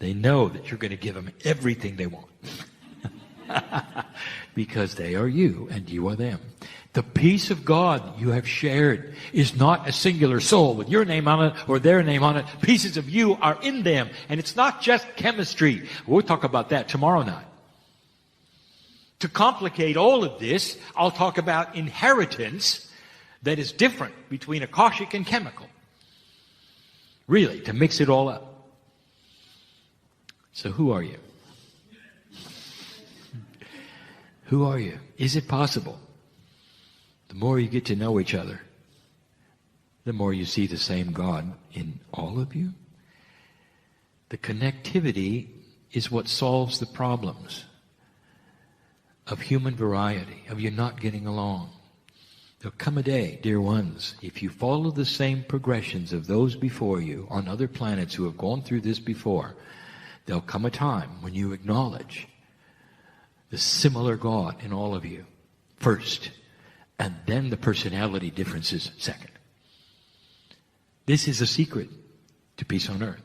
They know that you're going to give them everything they want. Because they are you and you are them. The peace of God you have shared is not a singular soul with your name on it or their name on it. Pieces of you are in them. And it's not just chemistry. We'll talk about that tomorrow night. To complicate all of this, I'll talk about inheritance that is different between Akashic and chemical. Really, to mix it all up. So who are you? Who are you? Is it possible? The more you get to know each other, the more you see the same God in all of you. The connectivity is what solves the problems of human variety, of you not getting along. There'll come a day, dear ones, if you follow the same progressions of those before you on other planets who have gone through this before, there'll come a time when you acknowledge the similar God in all of you first, and then the personality differences second. This is a secret to peace on earth.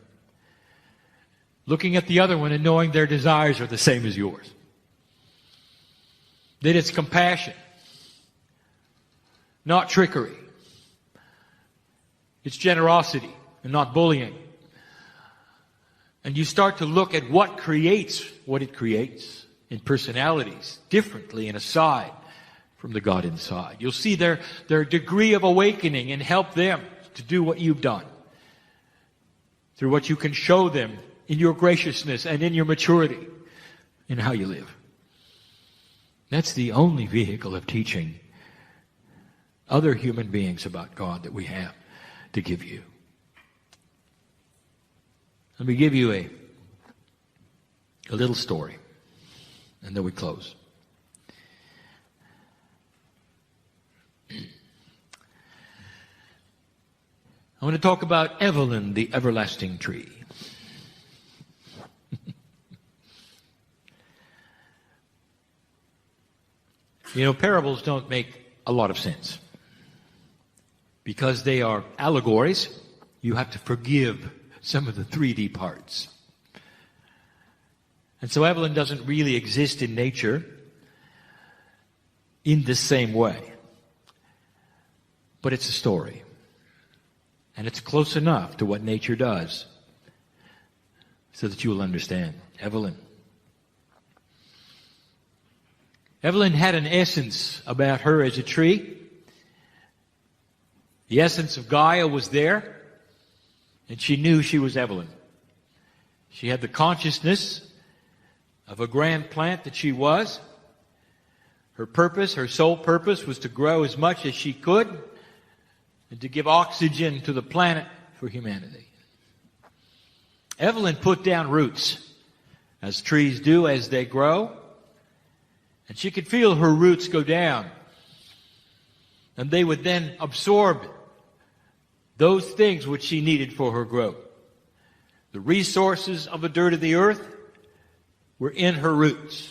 Looking at the other one and knowing their desires are the same as yours. That it's compassion, not trickery. It's generosity and not bullying. And you start to look at what creates what it creates in personalities differently and aside from the God inside. You'll see their degree of awakening and help them to do what you've done through what you can show them in your graciousness and in your maturity in how you live. That's the only vehicle of teaching other human beings about God that we have to give you. Let me give you a little story, and then we close. I want to talk about Evelyn, the everlasting tree. You know, parables don't make a lot of sense. Because they are allegories, you have to forgive some of the 3D parts. And so Evelyn doesn't really exist in nature in the same way. But it's a story. And it's close enough to what nature does so that you will understand. Evelyn had an essence about her as a tree. The essence of Gaia was there, and she knew she was Evelyn. She had the consciousness of a grand plant that she was. Her purpose, her sole purpose, was to grow as much as she could and to give oxygen to the planet for humanity. Evelyn put down roots, as trees do as they grow, and she could feel her roots go down. And they would then absorb those things which she needed for her growth. The resources of the dirt of the earth were in her roots.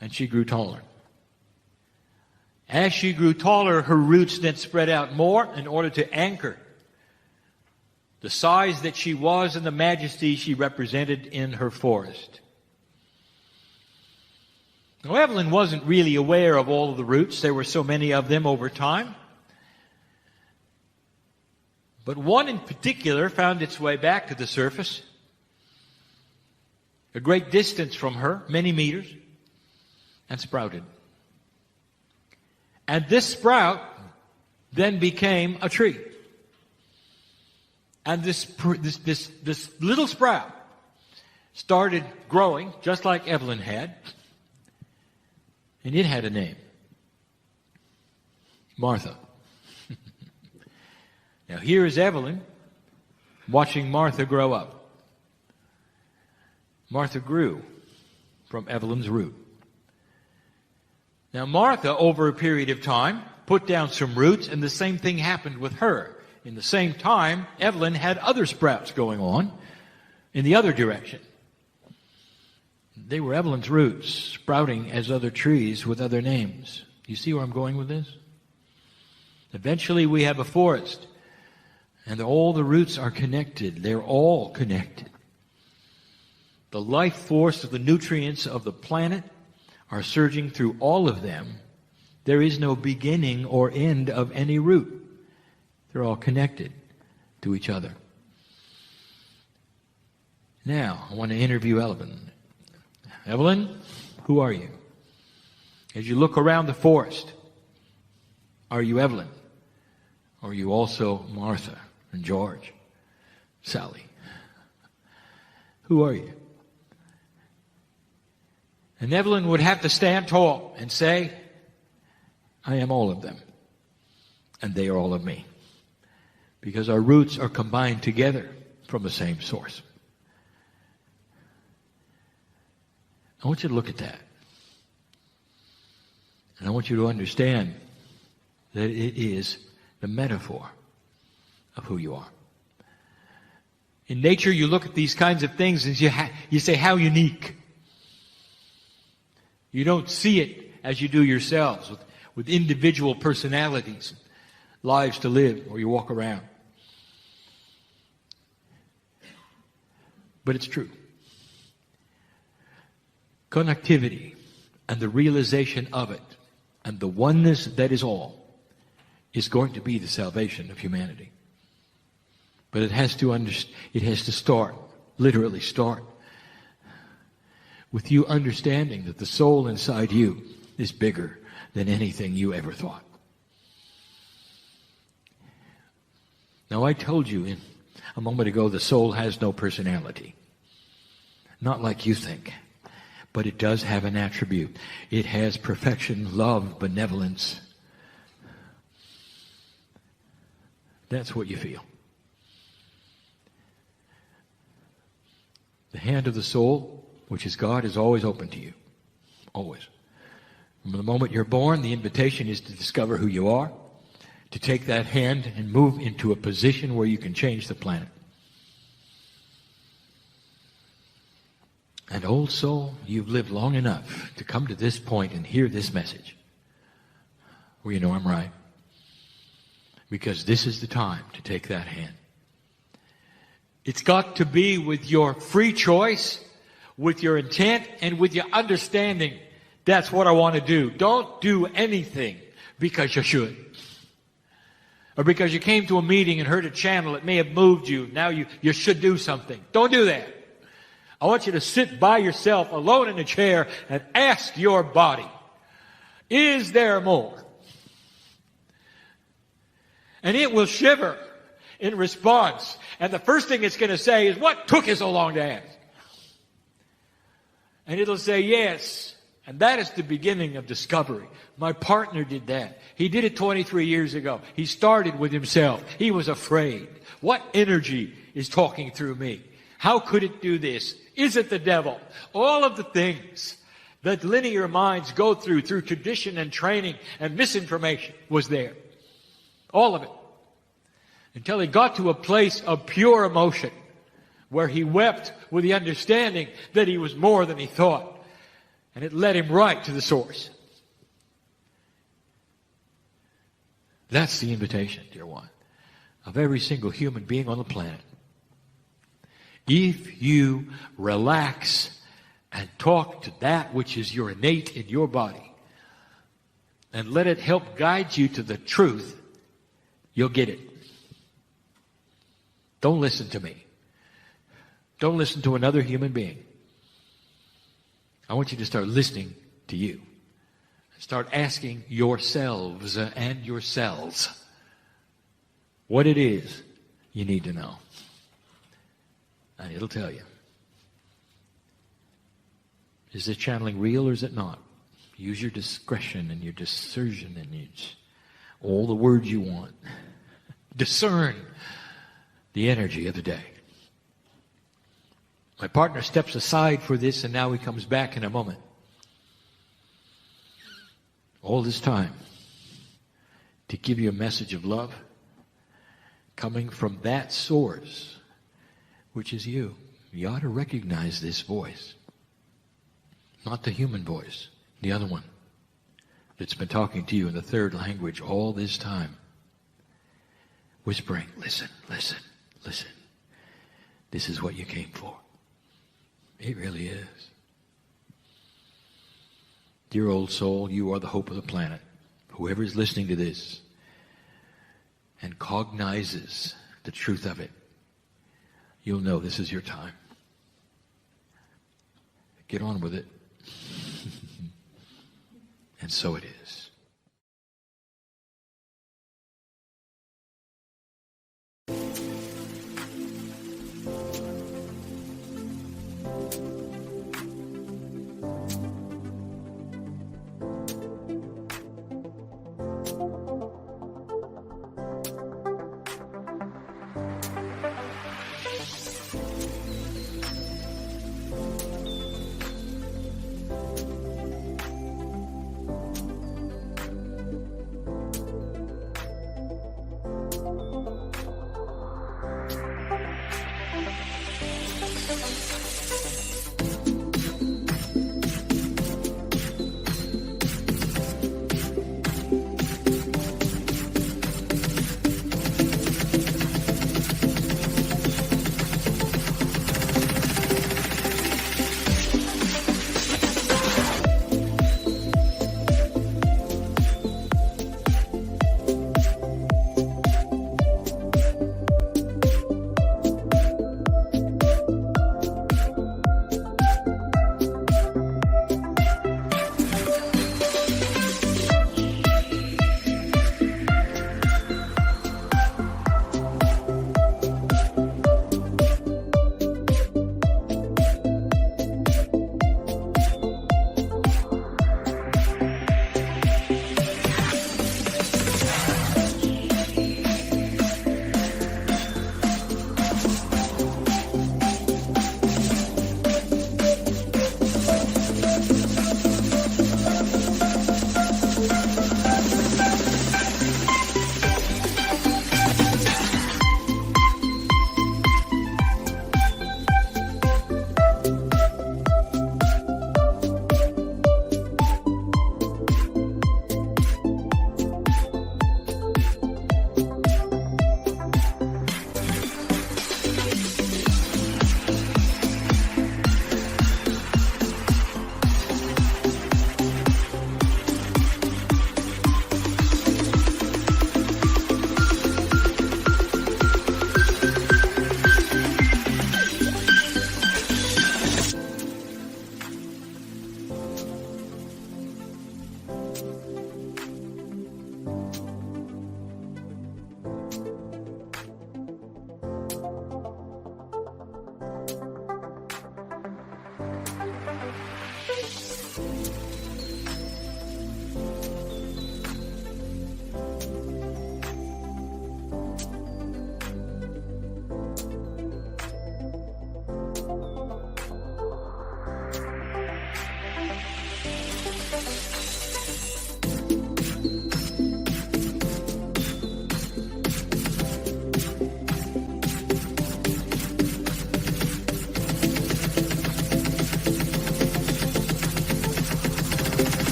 And she grew taller. As she grew taller, her roots then spread out more in order to anchor the size that she was and the majesty she represented in her forest. Now, Evelyn wasn't really aware of all of the roots. There were so many of them over time. But one in particular found its way back to the surface, a great distance from her, many meters, and sprouted. And this sprout then became a tree. And this little sprout started growing just like Evelyn had. And it had a name. Martha. Now here is Evelyn watching Martha grow up. Martha grew from Evelyn's root. Now Martha, over a period of time, put down some roots, and the same thing happened with her. In the same time, Evelyn had other sprouts going on in the other direction. They were Evelyn's roots, sprouting as other trees with other names. You see where I'm going with this? Eventually we have a forest, and all the roots are connected. They're all connected. The life force of the nutrients of the planet are surging through all of them. There is no beginning or end of any root. They're all connected to each other. Now, I want to interview Evelyn. Evelyn, who are you? As you look around the forest, are you Evelyn? Or are you also Martha and George, Sally? Who are you? And Evelyn would have to stand tall and say, I am all of them, and they are all of me. Because our roots are combined together from the same source. I want you to look at that. And I want you to understand that it is the metaphor of who you are. In nature, you look at these kinds of things and you say, how unique. You don't see it as you do yourselves, with individual personalities, lives to live, or you walk around. But it's true. Connectivity and the realization of it and the oneness that is all is going to be the salvation of humanity. But it has to start, literally start, with you understanding that the soul inside you is bigger than anything you ever thought. Now, I told you a moment ago the soul has no personality. Not like you think. But it does have an attribute. It has perfection, love, benevolence. That's what you feel. The hand of the soul, which is God, is always open to you. Always. From the moment you're born, the invitation is to discover who you are, to take that hand and move into a position where you can change the planet. And old soul, you've lived long enough to come to this point and hear this message. Well, you know I'm right. Because this is the time to take that hand. It's got to be with your free choice, with your intent, and with your understanding. That's what I want to do. Don't do anything because you should. Or because you came to a meeting and heard a channel that may have moved you. Now you should do something. Don't do that. I want you to sit by yourself alone in a chair and ask your body, is there more? And it will shiver in response. And the first thing it's going to say is, what took you so long to ask? And it'll say, yes. And that is the beginning of discovery. My partner did that. He did it 23 years ago. He started with himself. He was afraid. What energy is talking through me? How could it do this? Is it the devil? All of the things that linear minds go through tradition and training and misinformation was there. All of it. Until he got to a place of pure emotion where he wept with the understanding that he was more than he thought. And it led him right to the source. That's the invitation, dear one, of every single human being on the planet. If you relax and talk to that which is your innate in your body and let it help guide you to the truth, you'll get it. Don't listen to me. Don't listen to another human being. I want you to start listening to you. Start asking yourselves and yourselves what it is you need to know. And it'll tell you. Is this channeling real or is it not? Use your discretion and your discernment and all the words you want. Discern the energy of the day. My partner steps aside for this and now he comes back in a moment. All this time to give you a message of love coming from that source, which is you. You ought to recognize this voice. Not the human voice, the other one that's been talking to you in the third language all this time. Whispering, listen, listen, listen. This is what you came for. It really is. Dear old soul, you are the hope of the planet. Whoever is listening to this and cognizes the truth of it, you'll know this is your time. Get on with it. And so it is.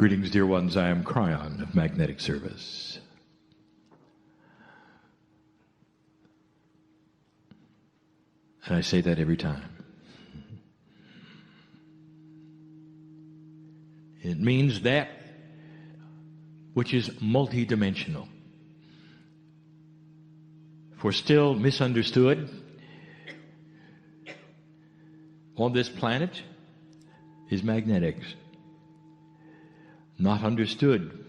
Greetings, dear ones. I am Kryon of Magnetic Service. And I say that every time. It means that which is multidimensional. For still misunderstood on this planet is magnetics. Not understood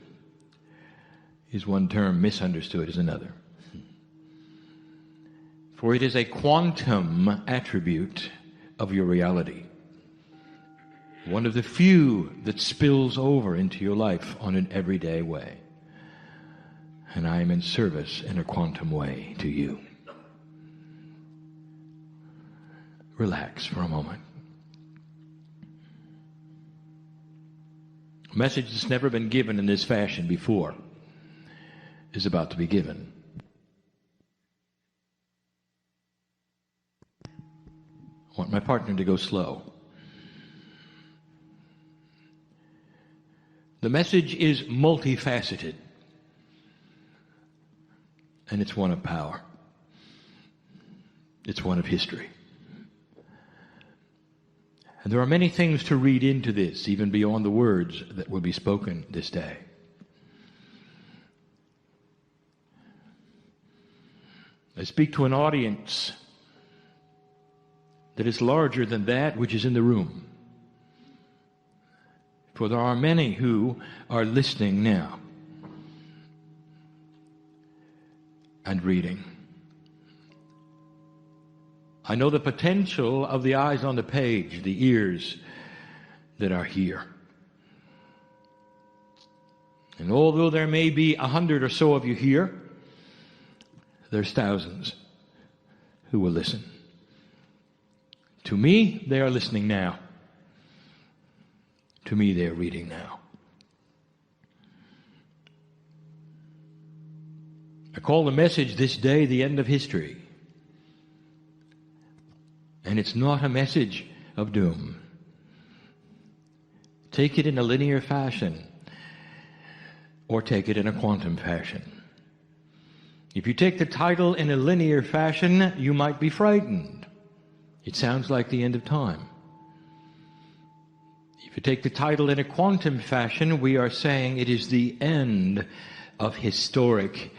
is one term, misunderstood is another. For it is a quantum attribute of your reality. One of the few that spills over into your life on an everyday way. And I am in service in a quantum way to you. Relax for a moment. A message that's never been given in this fashion before is about to be given. I want my partner to go slow. The message is multifaceted, and it's one of power. It's one of history. And there are many things to read into this, even beyond the words that will be spoken this day. I speak to an audience that is larger than that which is in the room. For there are many who are listening now and reading. I know the potential of the eyes on the page, the ears that are here. And although there may be 100 or so of you here, there's thousands who will listen. To me, they are listening now. To me, they are reading now. I call the message this day the end of history. And it's not a message of doom. Take it in a linear fashion or take it in a quantum fashion. If you take the title in a linear fashion, you might be frightened. It sounds like the end of time. If you take the title in a quantum fashion, we are saying it is the end of historic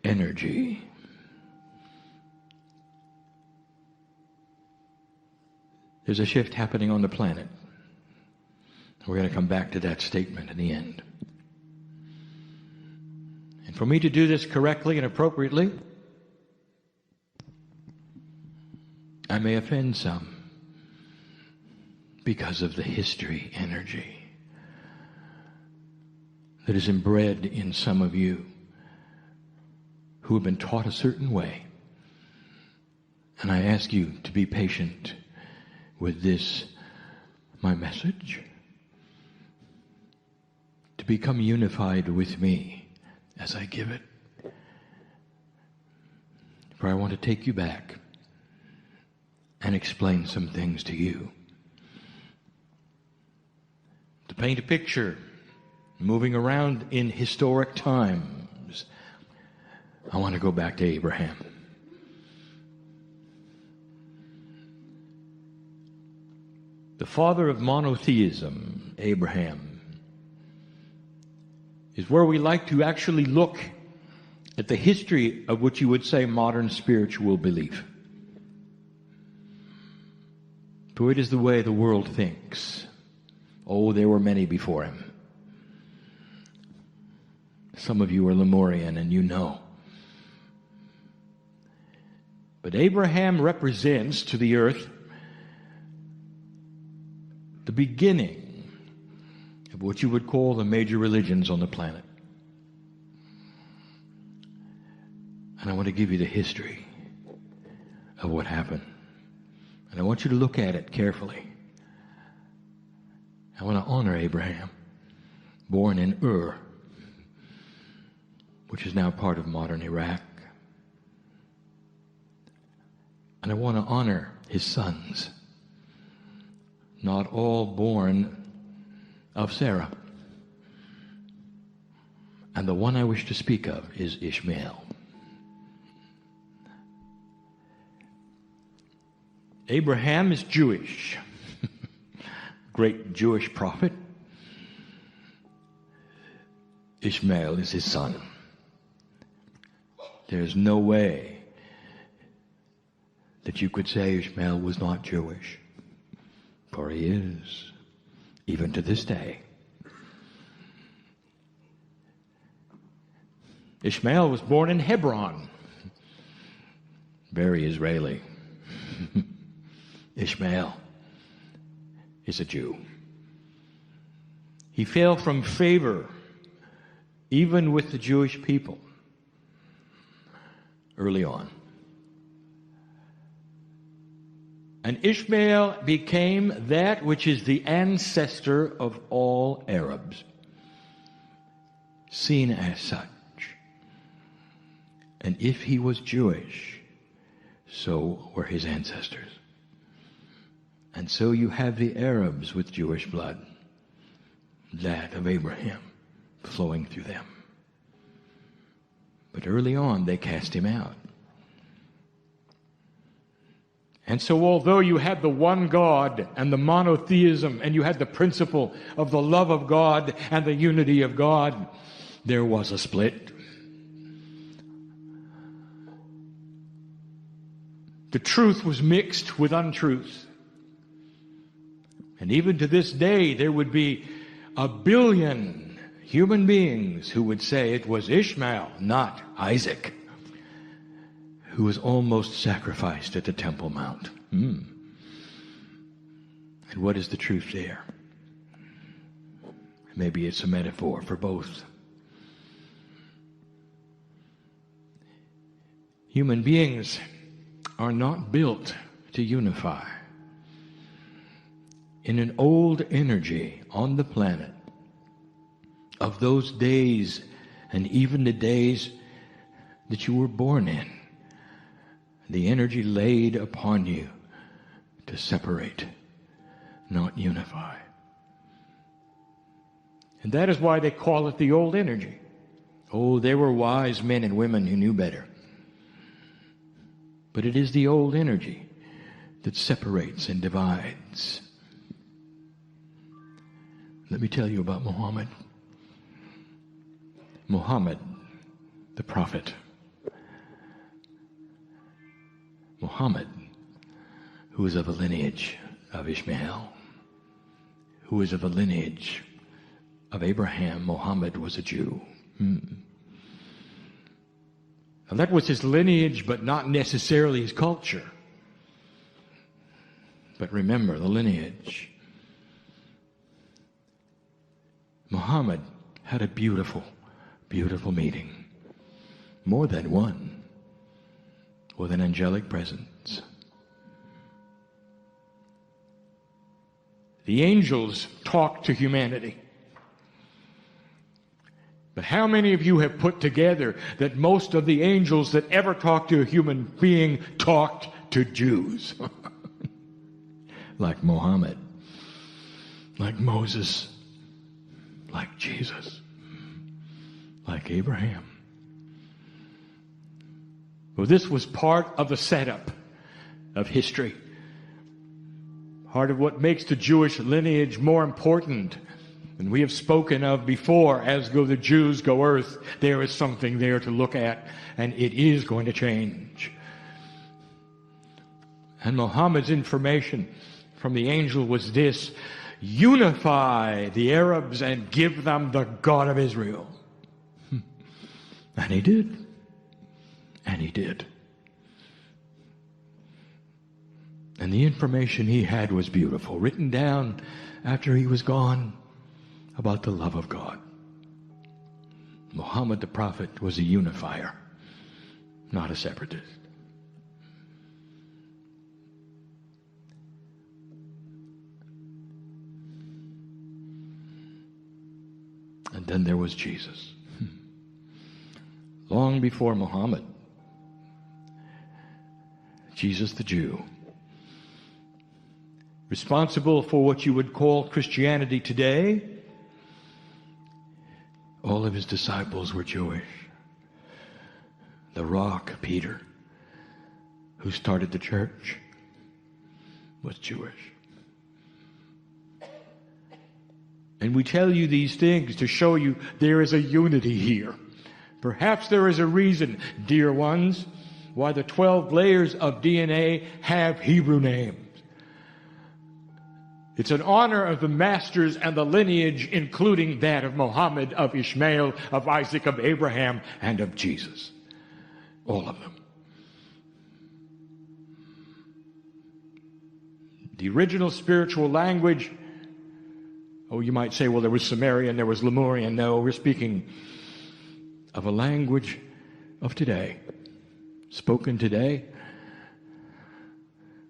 energy. There's a shift happening on the planet. We're going to come back to that statement in the end. And for me to do this correctly and appropriately, I may offend some because of the history energy that is inbred in some of you who have been taught a certain way. And I ask you to be patient with this, my message, to become unified with me as I give it. For I want to take you back and explain some things to you. To paint a picture, moving around in historic times, I want to go back to Abraham. The father of monotheism, Abraham, is where we like to actually look at the history of what you would say modern spiritual belief. For it is the way the world thinks. Oh, there were many before him. Some of you are Lemurian and you know. But Abraham represents to the earth the beginning of what you would call the major religions on the planet. And I want to give you the history of what happened. And I want you to look at it carefully. I want to honor Abraham, born in Ur, which is now part of modern Iraq. And I want to honor his sons, not all born of Sarah. And the one I wish to speak of is Ishmael. Abraham is Jewish, great Jewish prophet. Ishmael is his son. There's no way that you could say Ishmael was not Jewish, for he is, even to this day. Ishmael was born in Hebron, very Israeli. Ishmael is a Jew. He fell from favor even with the Jewish people early on. And Ishmael became that which is the ancestor of all Arabs, seen as such. And if he was Jewish, so were his ancestors. And so you have the Arabs with Jewish blood, that of Abraham, flowing through them. But early on, they cast him out. And so although you had the one God and the monotheism, and you had the principle of the love of God and the unity of God, there was a split. The truth was mixed with untruth. And even to this day, there would be 1 billion human beings who would say it was Ishmael, not Isaac, who was almost sacrificed at the Temple Mount. And what is the truth there? Maybe it's a metaphor for both. Human beings are not built to unify. In an old energy on the planet of those days, and even the days that you were born in, the energy laid upon you to separate, not unify. And that is why they call it the old energy. Oh, there were wise men and women who knew better. But it is the old energy that separates and divides. Let me tell you about Muhammad. Muhammad, the prophet. Muhammad, who is of the lineage of Ishmael, who is of the lineage of Abraham. Muhammad was a Jew. Now that was his lineage, but not necessarily his culture. But remember the lineage. Muhammad had a beautiful, beautiful meeting. More than one. With an angelic presence. The angels talk to humanity. But how many of you have put together that most of the angels that ever talked to a human being talked to Jews? Like Muhammad, like Moses, like Jesus, like Abraham. Well, this was part of the setup of history. Part of what makes the Jewish lineage more important. And we have spoken of before, as go the Jews, go earth. There is something there to look at, and it is going to change. And Muhammad's information from the angel was this: unify the Arabs and give them the God of Israel. And he did. And he did. And the information he had was beautiful, written down after he was gone, about the love of God. Muhammad the prophet was a unifier, not a separatist. And then there was Jesus. Long before Muhammad, Jesus the Jew, responsible for what you would call Christianity today. All of his disciples were Jewish. The rock, Peter, who started the church, was Jewish. And we tell you these things to show you there is a unity here. Perhaps there is a reason, dear ones, why the 12 layers of DNA have Hebrew names. It's an honor of the masters and the lineage, including that of Muhammad, of Ishmael, of Isaac, of Abraham, and of Jesus. All of them. The original spiritual language, you might say, well, there was Sumerian, there was Lemurian. No, we're speaking of a language of today, spoken today,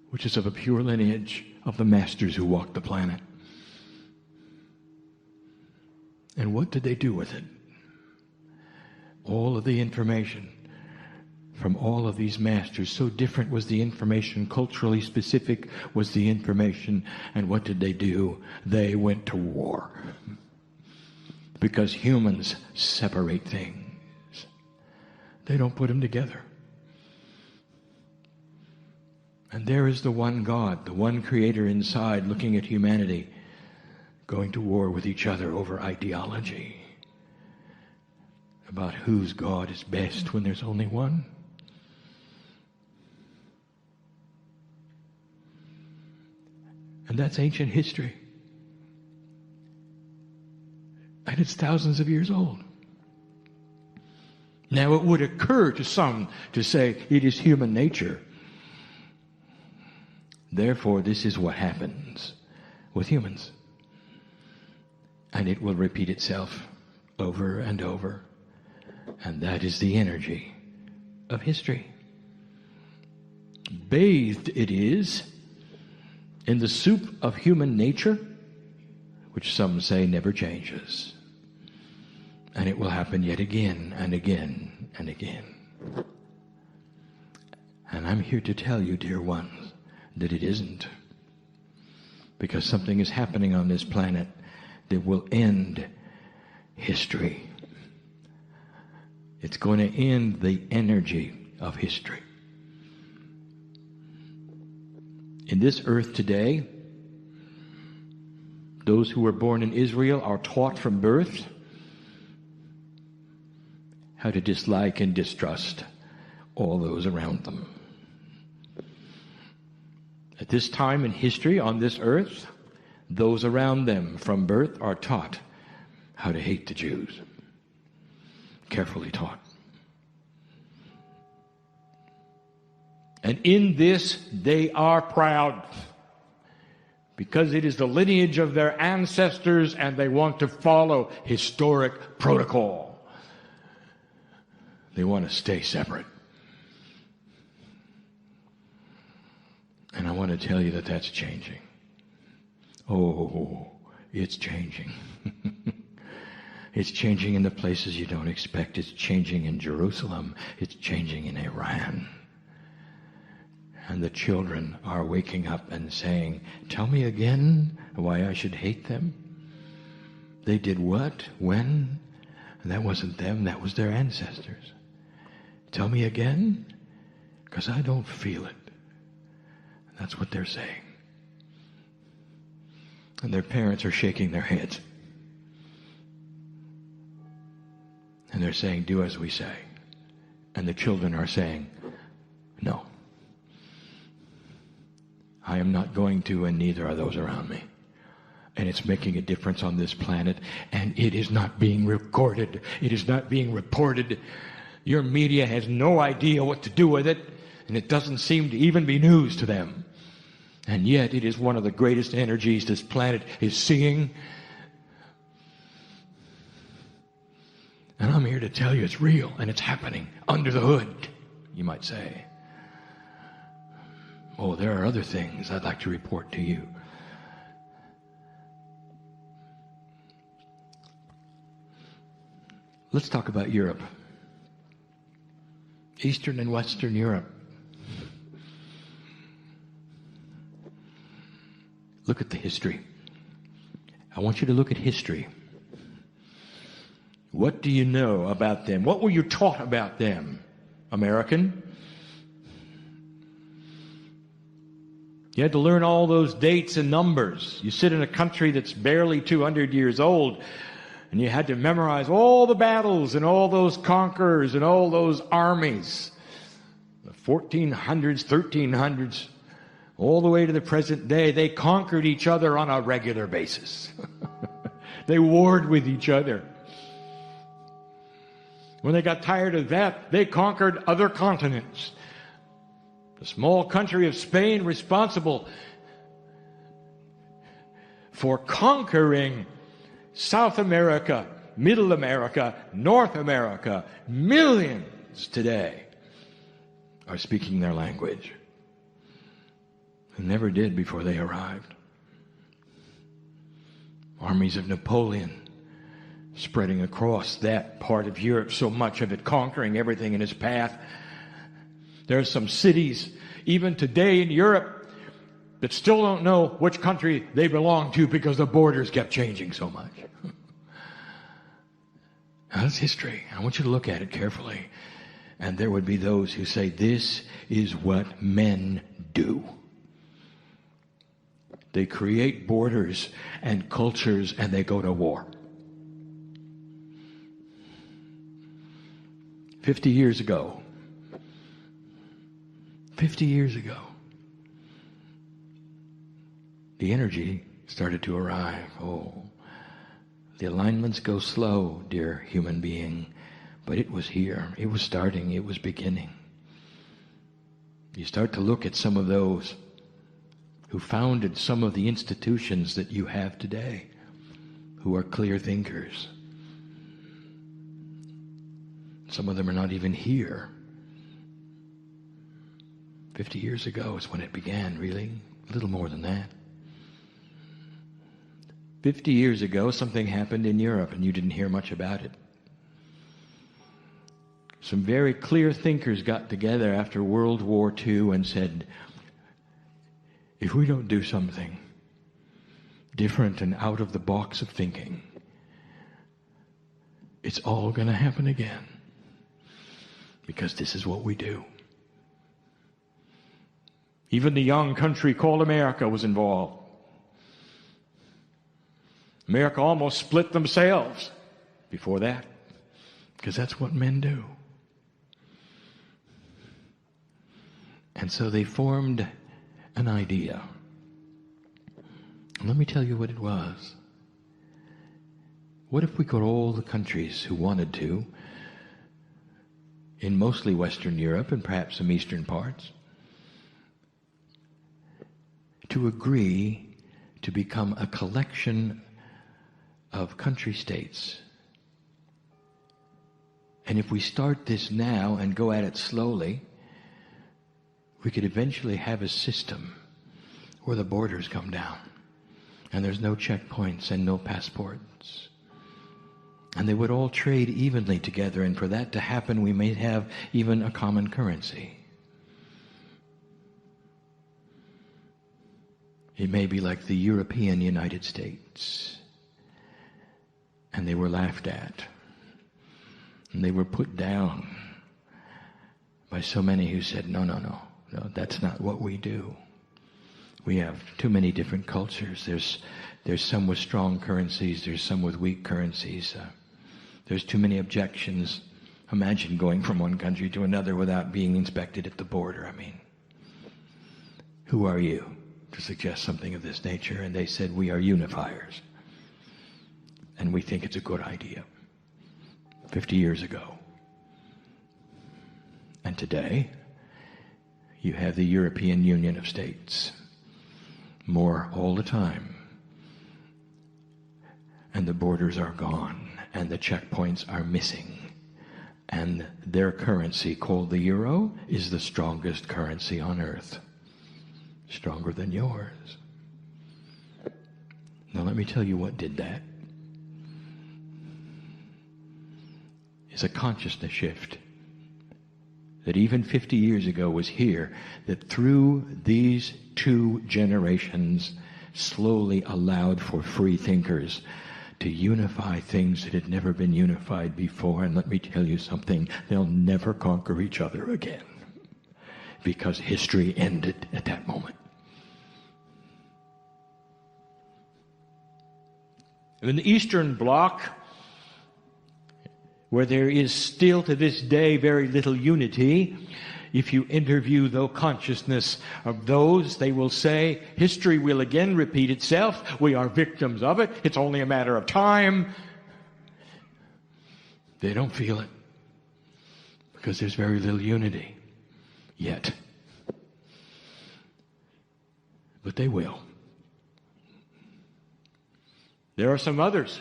which is of a pure lineage of the masters who walked the planet. And what did they do with it? All of the information from all of these masters. So different was the information, culturally specific was the information. And what did they do? They went to war. Because humans separate things. They don't put them together. And there is the one God, the one creator inside, looking at humanity, going to war with each other over ideology about whose God is best when there's only one. And that's ancient history. And it's thousands of years old. Now it would occur to some to say it is human nature. Therefore, this is what happens with humans. And it will repeat itself over and over. And that is the energy of history. Bathed it is in the soup of human nature, which some say never changes. And it will happen yet again and again and again. And I'm here to tell you, dear ones, that it isn't. Because something is happening on this planet that will end history. It's going to end the energy of history. In this earth today, those who were born in Israel are taught from birth how to dislike and distrust all those around them. At this time in history on this earth, those around them from birth are taught how to hate the Jews. Carefully taught. And in this they are proud, because it is the lineage of their ancestors and they want to follow historic protocol. They want to stay separate. And I want to tell you that that's changing. Oh, it's changing. It's changing in the places you don't expect. It's changing in Jerusalem. It's changing in Iran. And the children are waking up and saying, tell me again why I should hate them. They did what? When? And that wasn't them, that was their ancestors. Tell me again, because I don't feel it. That's what they're saying. And their parents are shaking their heads. And they're saying, do as we say. And the children are saying, no. I am not going to, and neither are those around me. And it's making a difference on this planet, and it is not being recorded. It is not being reported. Your media has no idea what to do with it, and it doesn't seem to even be news to them. And yet it is one of the greatest energies this planet is seeing. And I'm here to tell you it's real, and it's happening under the hood, you might say. Oh, there are other things I'd like to report to you. Let's talk about Europe. Eastern and Western Europe. Look at the history. I want you to look at history. What do you know about them? What were you taught about them, American? You had to learn all those dates and numbers. You sit in a country that's barely 200 years old, and you had to memorize all the battles and all those conquerors and all those armies. The 1400s, 1300s, all the way to the present day, they conquered each other on a regular basis. They warred with each other. When they got tired of that, they conquered other continents. The small country of Spain responsible for conquering South America, Middle America, North America. Millions today are speaking their language. Who never did before they arrived. Armies of Napoleon spreading across that part of Europe, so much of it conquering everything in its path. There are some cities, even today in Europe, that still don't know which country they belong to because the borders kept changing so much. Now, that's history. I want you to look at it carefully. And there would be those who say, this is what men do. They create borders and cultures and they go to war. 50 years ago, the energy started to arrive. Oh, the alignments go slow, dear human being, but it was here. It was starting. It was beginning. You start to look at some of those who founded some of the institutions that you have today, who are clear thinkers. Some of them are not even here. 50 years ago is when it began, really. A little more than that. 50 years ago, something happened in Europe, and you didn't hear much about it. Some very clear thinkers got together after World War II and said, if we don't do something different and out of the box of thinking, it's all going to happen again. Because this is what we do. Even the young country called America was involved. America almost split themselves before that. Because that's what men do. And so they formed an idea. And let me tell you what it was. What if we got all the countries who wanted to, in mostly Western Europe and perhaps some eastern parts, to agree to become a collection of country states. And if we start this now and go at it slowly, we could eventually have a system where the borders come down and there's no checkpoints and no passports. And they would all trade evenly together, and for that to happen, we may have even a common currency. It may be like the European United States. And they were laughed at. And they were put down by so many who said, no, that's not what we do. We have too many different cultures. There's some with strong currencies. There's some with weak currencies. There's too many objections. Imagine going from one country to another without being inspected at the border. I mean, who are you to suggest something of this nature? And they said, we are unifiers. And we think it's a good idea. 50 years ago. And today, you have the European Union of States. More all the time. And the borders are gone. And the checkpoints are missing. And their currency, called the euro, is the strongest currency on earth. Stronger than yours. Now let me tell you what did that. It's a consciousness shift that even 50 years ago was here, that through these two generations slowly allowed for free thinkers to unify things that had never been unified before. And let me tell you something, they'll never conquer each other again, because history ended at that moment. In the Eastern Bloc, where there is still to this day very little unity, if you interview the consciousness of those, they will say, history will again repeat itself. We are victims of it. It's only a matter of time. They don't feel it, because there's very little unity yet. But they will. There are some others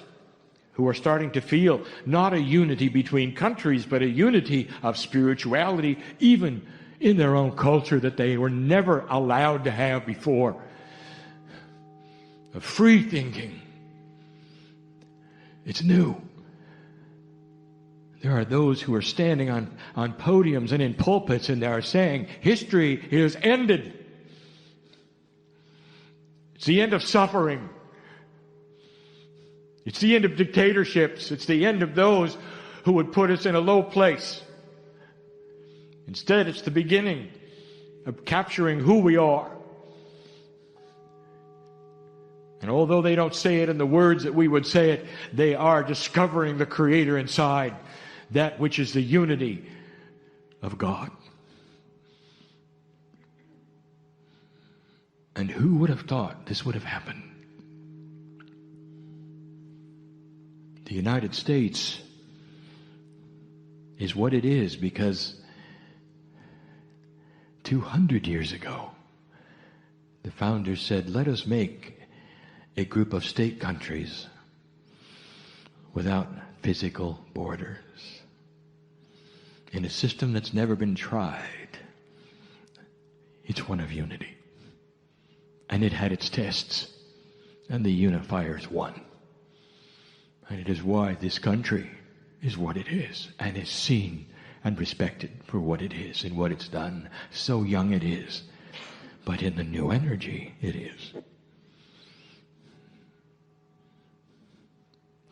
who are starting to feel not a unity between countries, but a unity of spirituality, even in their own culture, that they were never allowed to have before. Of free thinking. It's new. There are those who are standing on podiums and in pulpits, and they are saying, history is ended. It's the end of suffering. It's the end of dictatorships. It's the end of those who would put us in a low place. Instead, it's the beginning of capturing who we are. And although they don't say it in the words that we would say it, they are discovering the Creator inside, that which is the unity of God. And who would have thought this would have happened? The United States is what it is because 200 years ago, the founders said, let us make a group of state countries without physical borders in a system that's never been tried. It's one of unity. And it had its tests, and the unifiers won. And it is why this country is what it is, and is seen and respected for what it is and what it's done. So young it is, but in the new energy it is.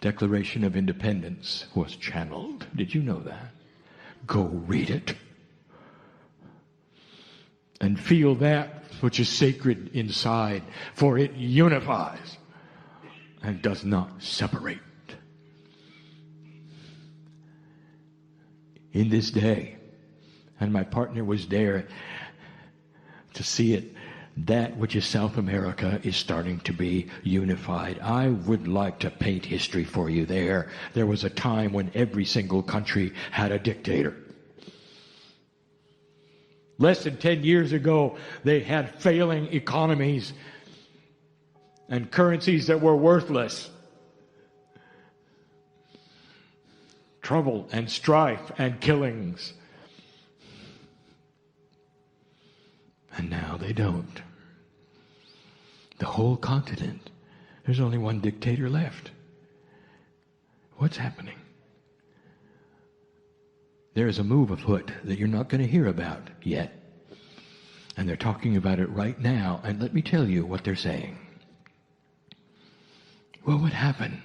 Declaration of Independence was channeled. Did you know that? Go read it. And feel that which is sacred inside, for it unifies and does not separate. In this day, and my partner was there to see it, that which is South America is starting to be unified. I would like to paint history for you there. There was a time when every single country had a dictator. Less than 10 years ago, they had failing economies and currencies that were worthless. Trouble and strife and killings. And now they don't. The whole continent, there's only one dictator left. What's happening? There is a move afoot that you're not going to hear about yet. And they're talking about it right now. And let me tell you what they're saying. What would happen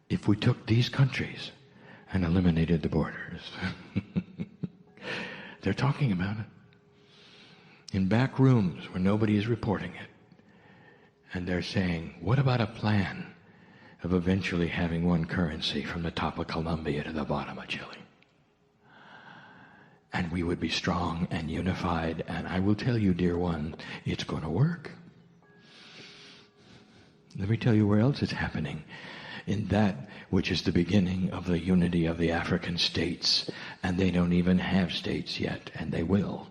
if we took these countries and eliminated the borders? They're talking about it. In back rooms where nobody is reporting it. And they're saying, what about a plan of eventually having one currency from the top of Colombia to the bottom of Chile? And we would be strong and unified. And I will tell you, dear one, it's going to work. Let me tell you where else it's happening. In that which is the beginning of the unity of the African states. And they don't even have states yet, and they will.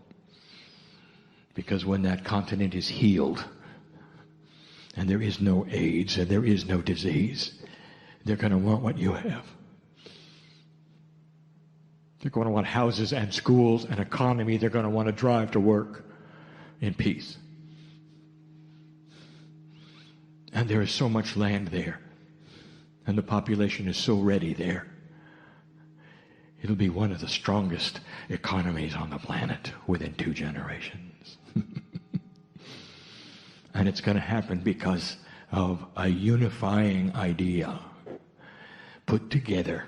Because when that continent is healed, and there is no AIDS, and there is no disease, they're going to want what you have. They're going to want houses and schools and economy. They're going to want to drive to work in peace. And there is so much land there. And the population is so ready there. It'll be one of the strongest economies on the planet within 2 generations. And it's going to happen because of a unifying idea put together.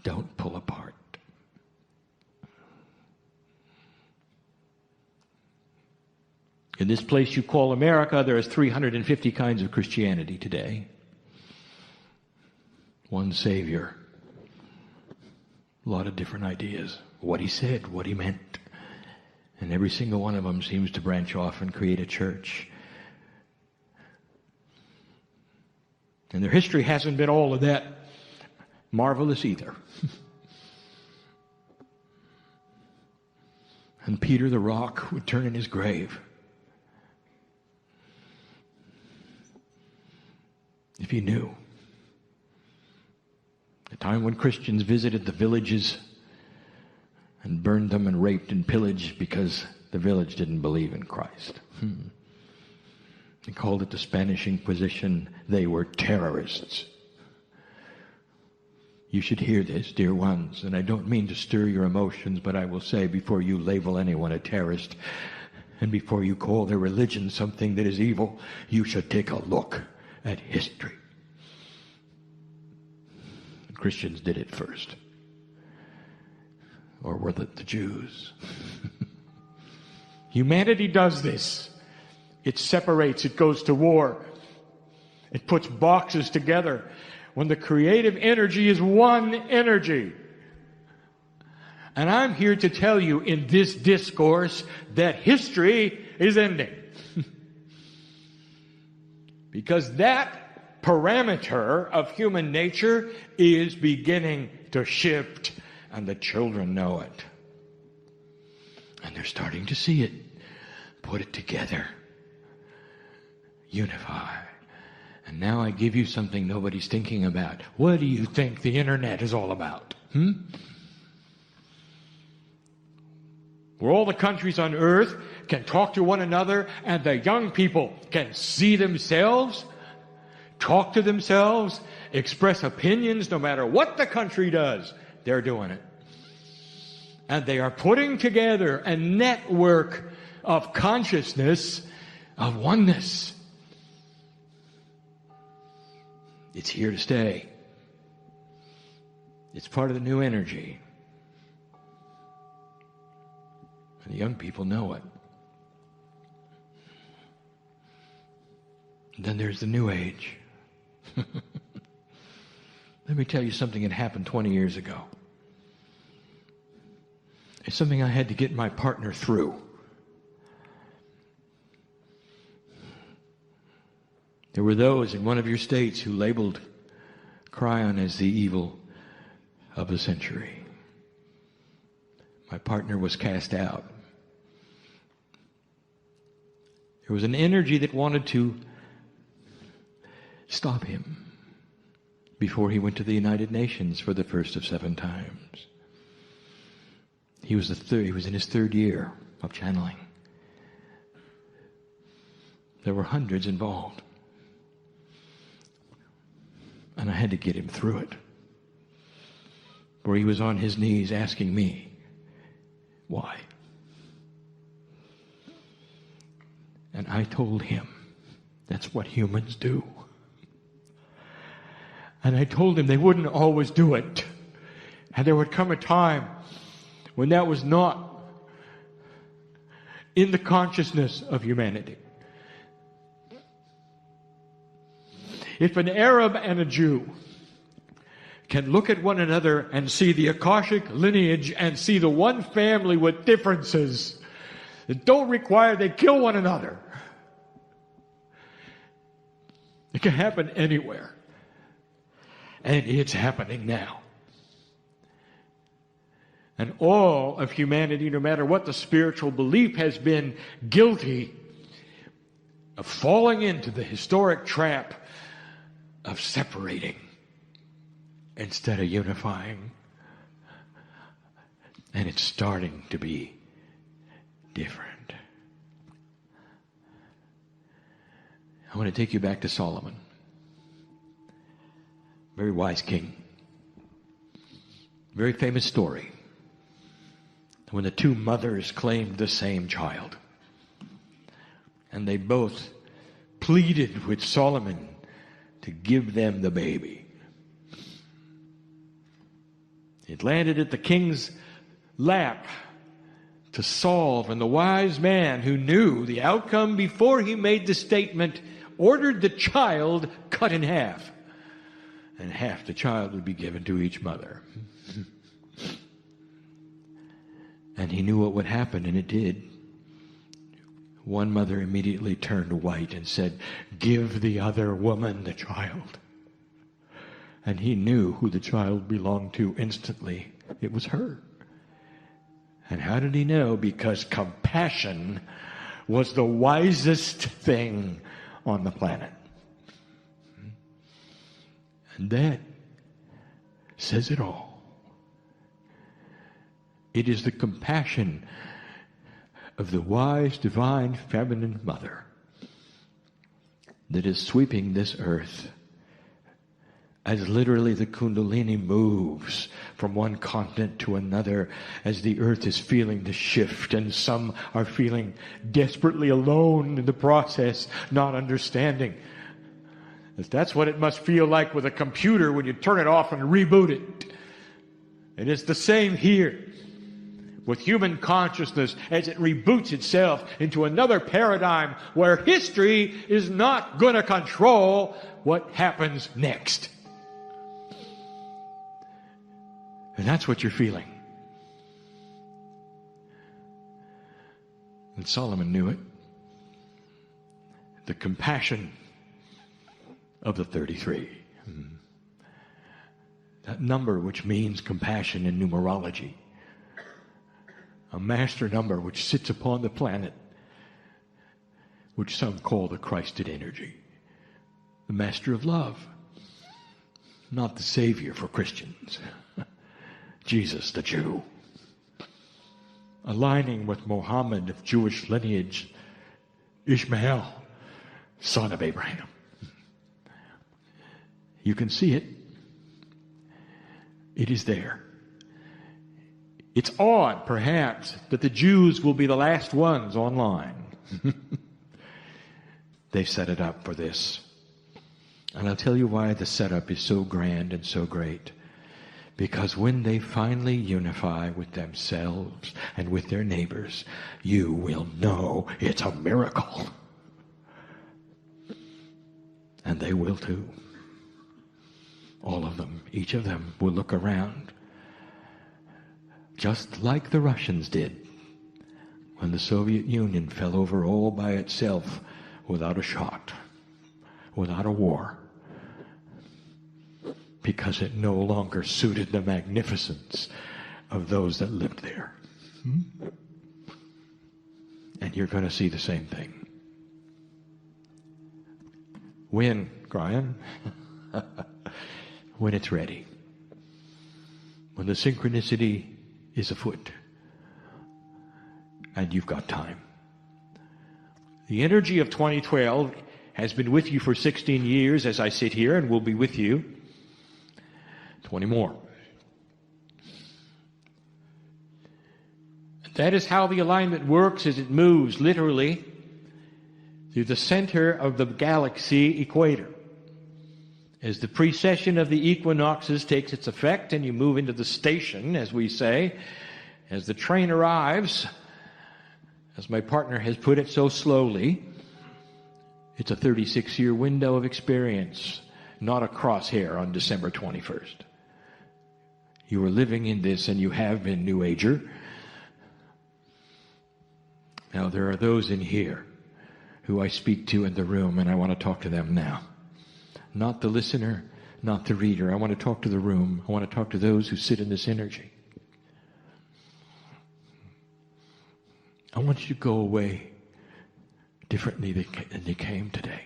Don't pull apart. In this place you call America, there is 350 kinds of Christianity today. One Savior. A lot of different ideas. What he said, what he meant. And every single one of them seems to branch off and create a church. And their history hasn't been all of that marvelous either. And Peter the rock would turn in his grave. If you knew. The time when Christians visited the villages and burned them and raped and pillaged because the village didn't believe in Christ. They called it the Spanish Inquisition. They were terrorists. You should hear this, dear ones, and I don't mean to stir your emotions, but I will say, before you label anyone a terrorist, and before you call their religion something that is evil, you should take a look at history. The Christians did it first. Or were the Jews? Humanity does this. It separates, it goes to war. It puts boxes together when the creative energy is one energy. And I'm here to tell you in this discourse that history is ending. Because that parameter of human nature is beginning to shift, and the children know it. And they're starting to see it. Put it together. Unify. And now I give you something nobody's thinking about. What do you think the internet is all about? Where all the countries on earth can talk to one another and the young people can see themselves, talk to themselves, express opinions no matter what the country does. They're doing it. And they are putting together a network of consciousness, of oneness. It's here to stay. It's part of the new energy. And the young people know it. And then there's the new age. Let me tell you something that happened 20 years ago. It's something I had to get my partner through. There were those in one of your states who labeled Kryon as the evil of the century. My partner was cast out. There was an energy that wanted to stop him before he went to the United Nations for the first of 7 times. He was in his 3rd year of channeling. There were hundreds involved. And I had to get him through it. Where he was on his knees asking me, why? And I told him, that's what humans do. And I told him they wouldn't always do it. And there would come a time when that was not in the consciousness of humanity. If an Arab and a Jew can look at one another and see the Akashic lineage and see the one family with differences that don't require they kill one another, it can happen anywhere. And it's happening now. And all of humanity, no matter what the spiritual belief, has been guilty of falling into the historic trap of separating instead of unifying. And it's starting to be different. I want to take you back to Solomon. Very wise king. Very famous story. When the 2 mothers claimed the same child. And they both pleaded with Solomon to give them the baby. It landed at the king's lap to solve, and the wise man who knew the outcome before he made the statement ordered the child cut in half, and half the child would be given to each mother. And he knew what would happen, and it did. One mother immediately turned white and said, "Give the other woman the child." And he knew who the child belonged to instantly. It was her. And how did he know? Because compassion was the wisest thing on the planet. And that says it all. It is the compassion of the wise, divine, feminine mother that is sweeping this earth as literally the Kundalini moves from one continent to another, as the earth is feeling the shift, and some are feeling desperately alone in the process, not understanding. That's what it must feel like with a computer when you turn it off and reboot it. And it's the same here with human consciousness as it reboots itself into another paradigm where history is not going to control what happens next. And that's what you're feeling. And Solomon knew it. The compassion of the 33. That number which means compassion in numerology. A master number which sits upon the planet, which some call the Christed energy. The master of love. Not the savior for Christians. Jesus the Jew. Aligning with Muhammad of Jewish lineage, Ishmael, son of Abraham. You can see it. It is there. It's odd, perhaps, that the Jews will be the last ones online. They've set it up for this. And I'll tell you why the setup is so grand and so great. Because when they finally unify with themselves and with their neighbors, you will know it's a miracle. And they will too. All of them, each of them will look around. Just like the Russians did when the Soviet Union fell over all by itself without a shot, without a war. Because it no longer suited the magnificence of those that lived there. And you're going to see the same thing. When, Kryon? When it's ready. When the synchronicity is afoot. And you've got time. The energy of 2012 has been with you for 16 years as I sit here, and will be with you 20 more. That is how the alignment works, as it moves literally through the center of the galaxy equator. As the precession of the equinoxes takes its effect and you move into the station, as we say, as the train arrives, as my partner has put it so slowly, it's a 36-year window of experience, not a crosshair on December 21st. You are living in this, and you have been, New Ager. Now, there are those in here who I speak to in the room, and I want to talk to them now. Not the listener, not the reader. I want to talk to the room. I want to talk to those who sit in this energy. I want you to go away differently than you came today.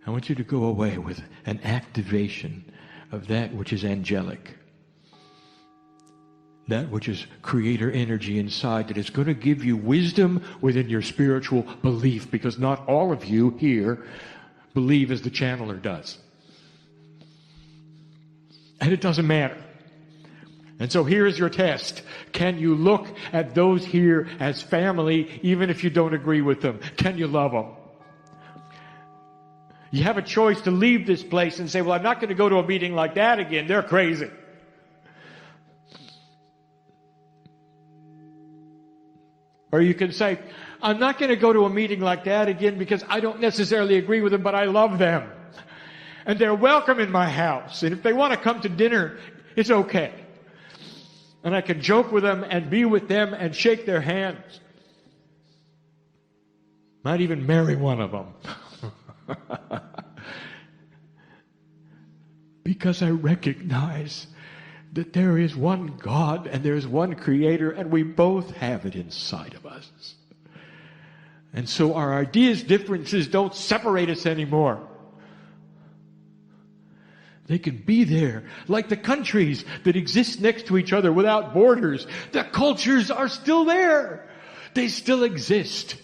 I want you to go away with an activation of that which is angelic. That which is creator energy inside, that is going to give you wisdom within your spiritual belief, because not all of you here believe as the channeler does. And it doesn't matter. And so here is your test. Can you look at those here as family, even if you don't agree with them? Can you love them? You have a choice to leave this place and say, well, I'm not going to go to a meeting like that again. They're crazy. Or you can say, I'm not going to go to a meeting like that again because I don't necessarily agree with them, but I love them. And they're welcome in my house. And if they want to come to dinner, it's okay. And I can joke with them and be with them and shake their hands. Might even marry one of them. Because I recognize that there is one God and there is one Creator, and we both have it inside of us. And so our ideas, differences don't separate us anymore. They can be there like the countries that exist next to each other without borders. The cultures are still there. They still exist.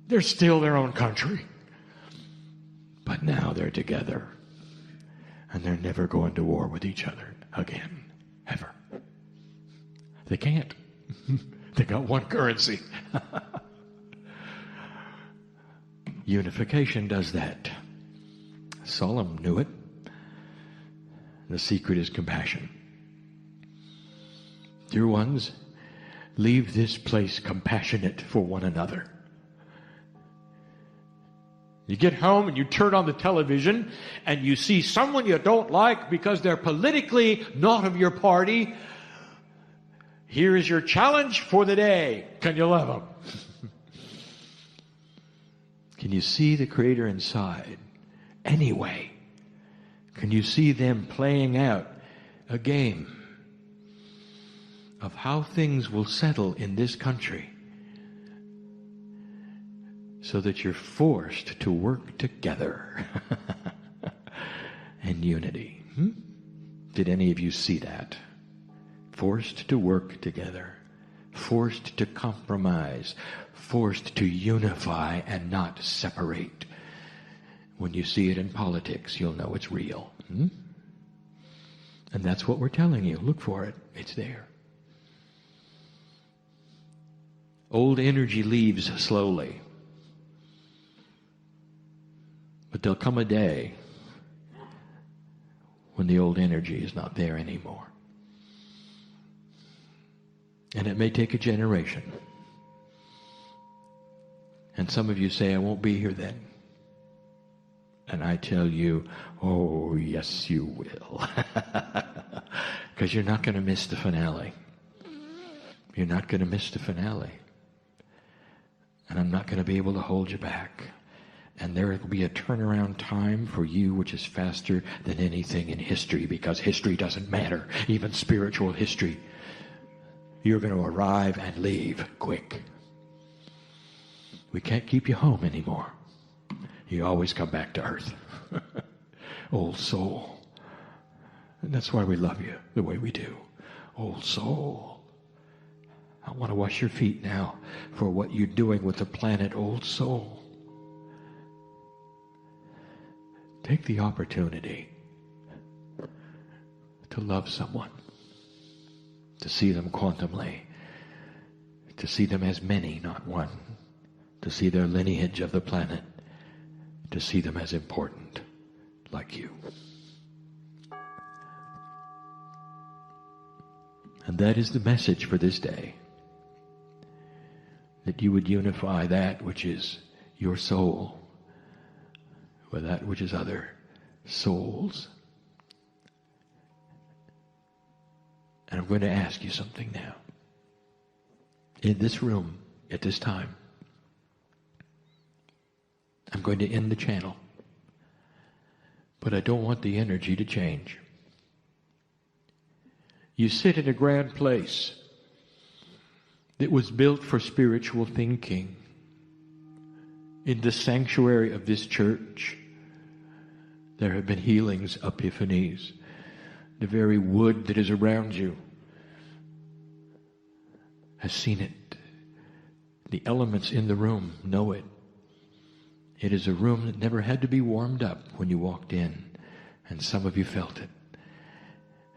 They're still their own country. But now they're together. And they're never going to war with each other again. Ever. They can't. They got one currency. Unification does that. Solomon knew it. The secret is compassion. Dear ones, leave this place compassionate for one another. You get home and you turn on the television and you see someone you don't like because they're politically not of your party. Here is your challenge for the day. Can you love them? Can you see the Creator inside? Anyway, can you see them playing out a game of how things will settle in this country so that you're forced to work together in unity? Did any of you see that? Forced to work together, forced to compromise, forced to unify and not separate. When you see it in politics, you'll know it's real. And that's what we're telling you. Look for it. It's there. Old energy leaves slowly. But there'll come a day when the old energy is not there anymore. And it may take a generation. And some of you say, I won't be here then. And I tell you, oh, yes, you will. Because you're not going to miss the finale. You're not going to miss the finale. And I'm not going to be able to hold you back. And there will be a turnaround time for you which is faster than anything in history, because history doesn't matter, even spiritual history. You're going to arrive and leave quick. We can't keep you home anymore. You always come back to earth. Old soul. And that's why we love you the way we do. Old soul. I want to wash your feet now for what you're doing with the planet, old soul. Take the opportunity to love someone, to see them quantumly, to see them as many, not one, to see their lineage of the planet, to see them as important, like you. And that is the message for this day, that you would unify that which is your soul with that which is other souls. And I'm going to ask you something now. In this room, at this time, I'm going to end the channel. But I don't want the energy to change. You sit in a grand place that was built for spiritual thinking. In the sanctuary of this church, there have been healings, epiphanies. The very wood that is around you has seen it. The elements in the room know it. It is a room that never had to be warmed up when you walked in, and some of you felt it.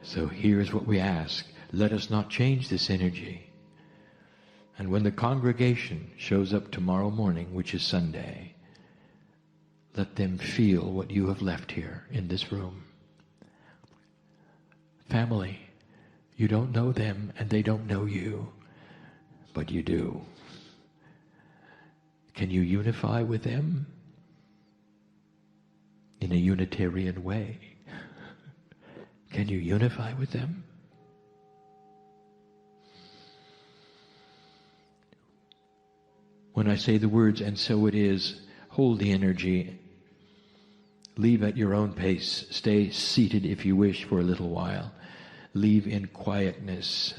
So here's what we ask. Let us not change this energy. And when the congregation shows up tomorrow morning, which is Sunday, let them feel what you have left here in this room. Family, you don't know them and they don't know you, but you do. Can you unify with them in a Unitarian way? Can you unify with them? When I say the words, "and so it is," hold the energy. Leave at your own pace. Stay seated if you wish for a little while. Leave in quietness.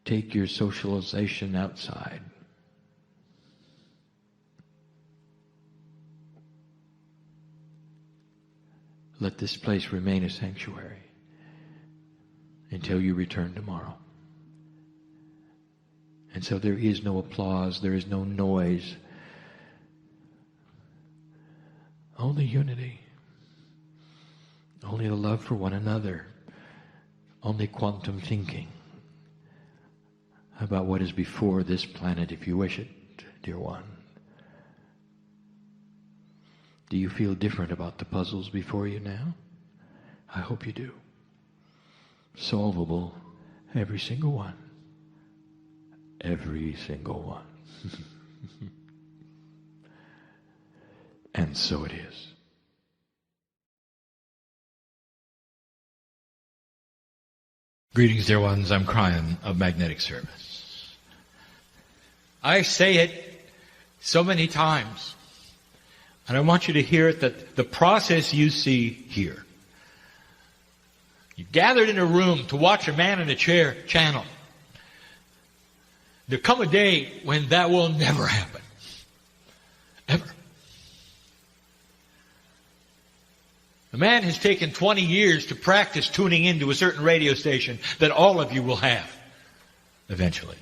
Take your socialization outside. Let this place remain a sanctuary until you return tomorrow. And so there is no applause, there is no noise, only unity, only the love for one another, only quantum thinking about what is before this planet, if you wish it, dear one. Do you feel different about the puzzles before you now? I hope you do. Solvable, every single one. Every single one. And so it is. Greetings, dear ones. I'm Kryon of Magnetic Service. I say it so many times, and I want you to hear it, that the process you see here. You gathered in a room to watch a man in a chair channel. There'll come a day when that will never happen. Ever. A man has taken 20 years to practice tuning into a certain radio station that all of you will have eventually.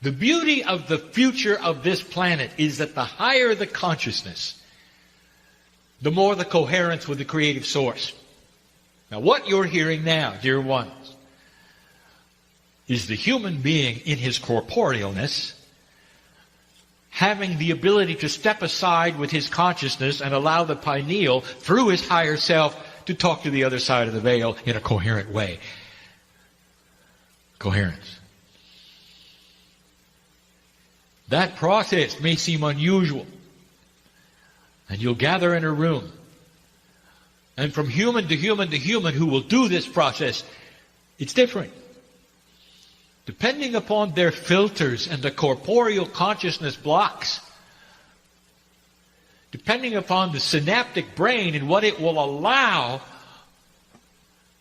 The beauty of the future of this planet is that the higher the consciousness, the more the coherence with the creative source. Now, what you're hearing now, dear ones, is the human being in his corporealness having the ability to step aside with his consciousness and allow the pineal, through his higher self, to talk to the other side of the veil in a coherent way. Coherence. That process may seem unusual. And you'll gather in a room. And from human to human to human who will do this process, it's different. Depending upon their filters and the corporeal consciousness blocks, depending upon the synaptic brain and what it will allow,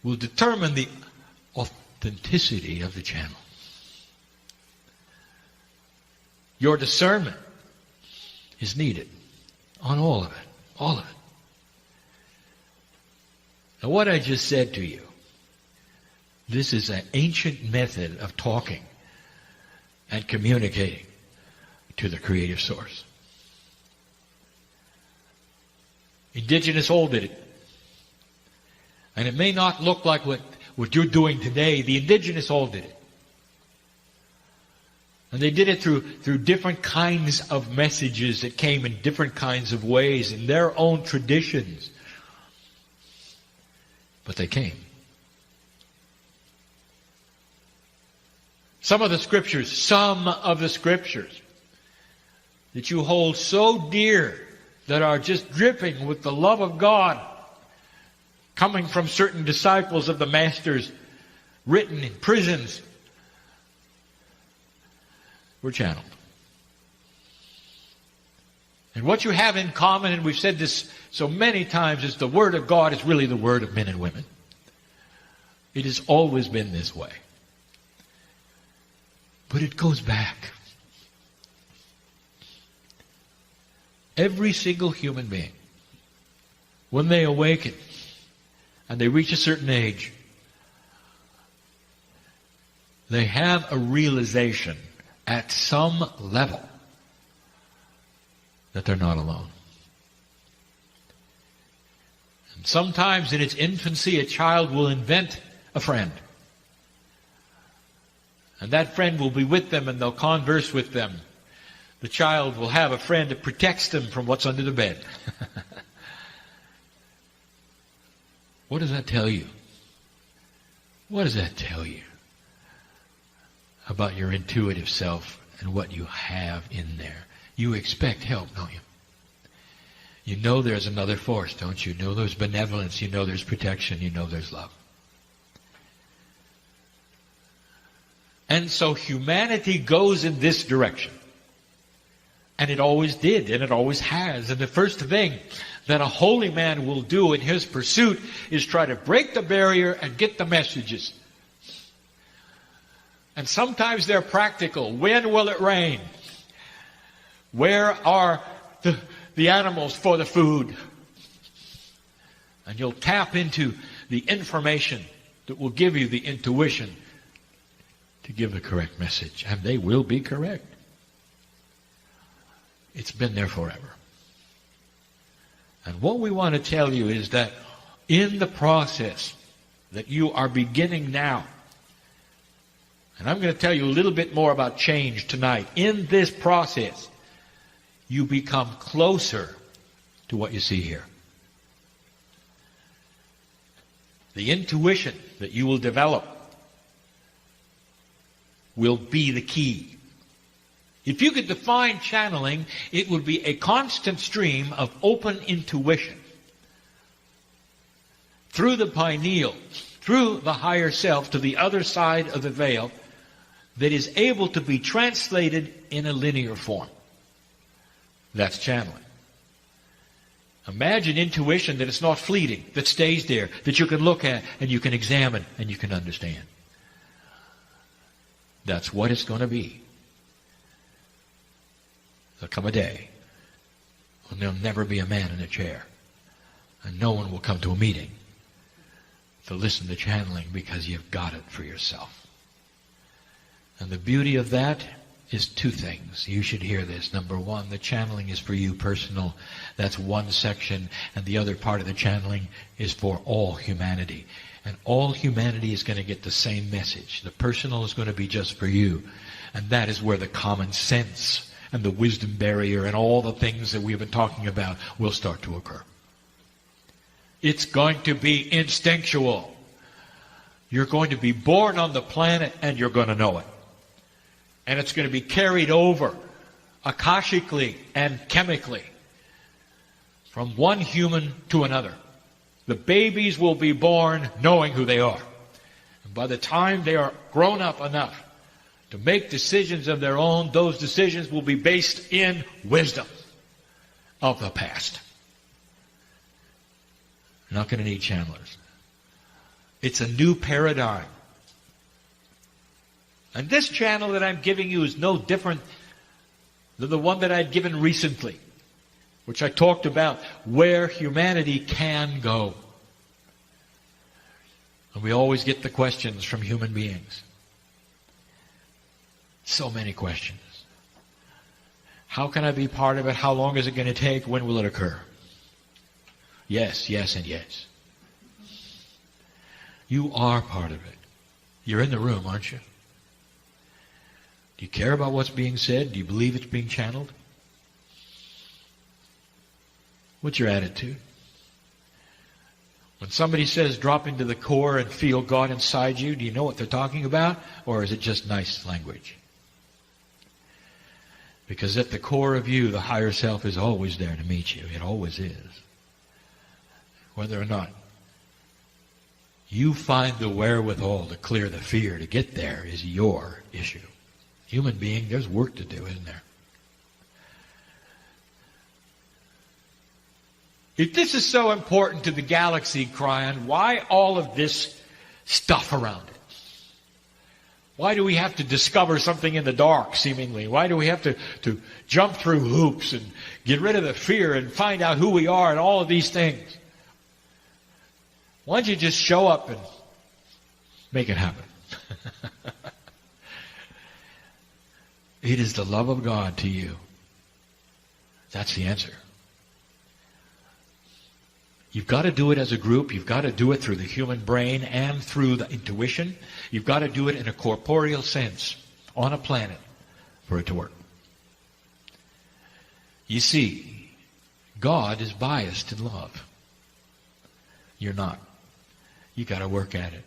will determine the authenticity of the channel. Your discernment is needed on all of it. All of it. Now, what I just said to you, this is an ancient method of talking and communicating to the creative source. Indigenous old did it. And it may not look like what you're doing today. The indigenous old did it. And they did it through different kinds of messages that came in different kinds of ways, in their own traditions. But they came. Some of the scriptures that you hold so dear, that are just dripping with the love of God, coming from certain disciples of the Masters, written in prisons, were channeled. And what you have in common, and we've said this so many times, is the Word of God is really the Word of men and women. It has always been this way. But it goes back. Every single human being, when they awaken and they reach a certain age, they have a realization at some level that they're not alone. And sometimes in its infancy, a child will invent a friend. And that friend will be with them and they'll converse with them. The child will have a friend that protects them from what's under the bed. What does that tell you? What does that tell you about your intuitive self and what you have in there? You expect help, don't you? You know there's another force, don't you? You know there's benevolence. You know there's protection. You know there's love. And so humanity goes in this direction. And it always did, and it always has. And the first thing that a holy man will do in his pursuit is try to break the barrier and get the messages. And sometimes they're practical. When will it rain? Where are the animals for the food? And you'll tap into the information that will give you the intuition to give the correct message. And they will be correct. It's been there forever. And what we want to tell you is that in the process that you are beginning now, and I'm going to tell you a little bit more about change tonight. In this process, you become closer to what you see here. The intuition that you will develop will be the key. If you could define channeling, it would be a constant stream of open intuition through the pineal, through the higher self to the other side of the veil that is able to be translated in a linear form. That's channeling. Imagine intuition that it's not fleeting, that stays there, that you can look at and you can examine and you can understand. That's what it's going to be. There'll come a day when there'll never be a man in a chair, and no one will come to a meeting to listen to channeling because you've got it for yourself. And the beauty of that is two things. You should hear this. Number one, the channeling is for you personal. That's one section. And the other part of the channeling is for all humanity. And all humanity is going to get the same message. The personal is going to be just for you. And that is where the common sense and the wisdom barrier and all the things that we've been talking about will start to occur. It's going to be instinctual. You're going to be born on the planet and you're going to know it. And it's going to be carried over akashically and chemically from one human to another. The babies will be born knowing who they are. And by the time they are grown up enough to make decisions of their own, those decisions will be based in wisdom of the past. You're not going to need channelers. It's a new paradigm. And this channel that I'm giving you is no different than the one that I'd given recently, which I talked about where humanity can go. And we always get the questions from human beings. So many questions. How can I be part of it? How long is it going to take? When will it occur? Yes, yes, and yes. You are part of it. You're in the room, aren't you? Do you care about what's being said? Do you believe it's being channeled? What's your attitude? When somebody says drop into the core and feel God inside you, do you know what they're talking about? Or is it just nice language? Because at the core of you, the higher self is always there to meet you. It always is. Whether or not you find the wherewithal to clear the fear to get there is your issue. Human being, there's work to do, isn't there? If this is so important to the galaxy, Kryon, why all of this stuff around it? Why do we have to discover something in the dark, seemingly? Why do we have to jump through hoops and get rid of the fear and find out who we are and all of these things? Why don't you just show up and make it happen? It is the love of God to you. That's the answer. You've got to do it as a group. You've got to do it through the human brain and through the intuition. You've got to do it in a corporeal sense on a planet for it to work. You see, God is biased in love. You're not. You got to work at it.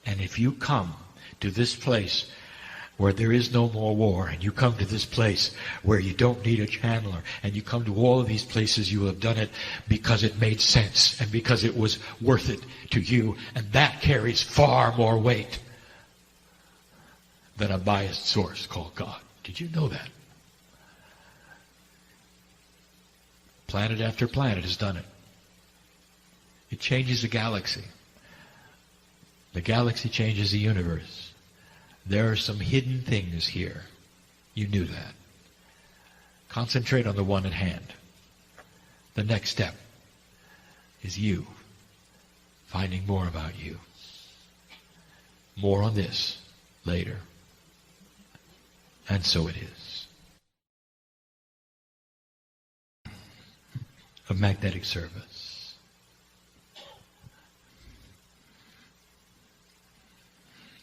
And if you come to this place where there is no more war, and you come to this place where you don't need a channeler, and you come to all of these places, you have done it because it made sense and because it was worth it to you, and that carries far more weight than a biased source called God. Did you know that? Planet after planet has done it. It changes the galaxy. The galaxy changes the universe. There are some hidden things here. You knew that. Concentrate on the one at hand. The next step is you finding more about you. More on this later. And so it is. Of magnetic service.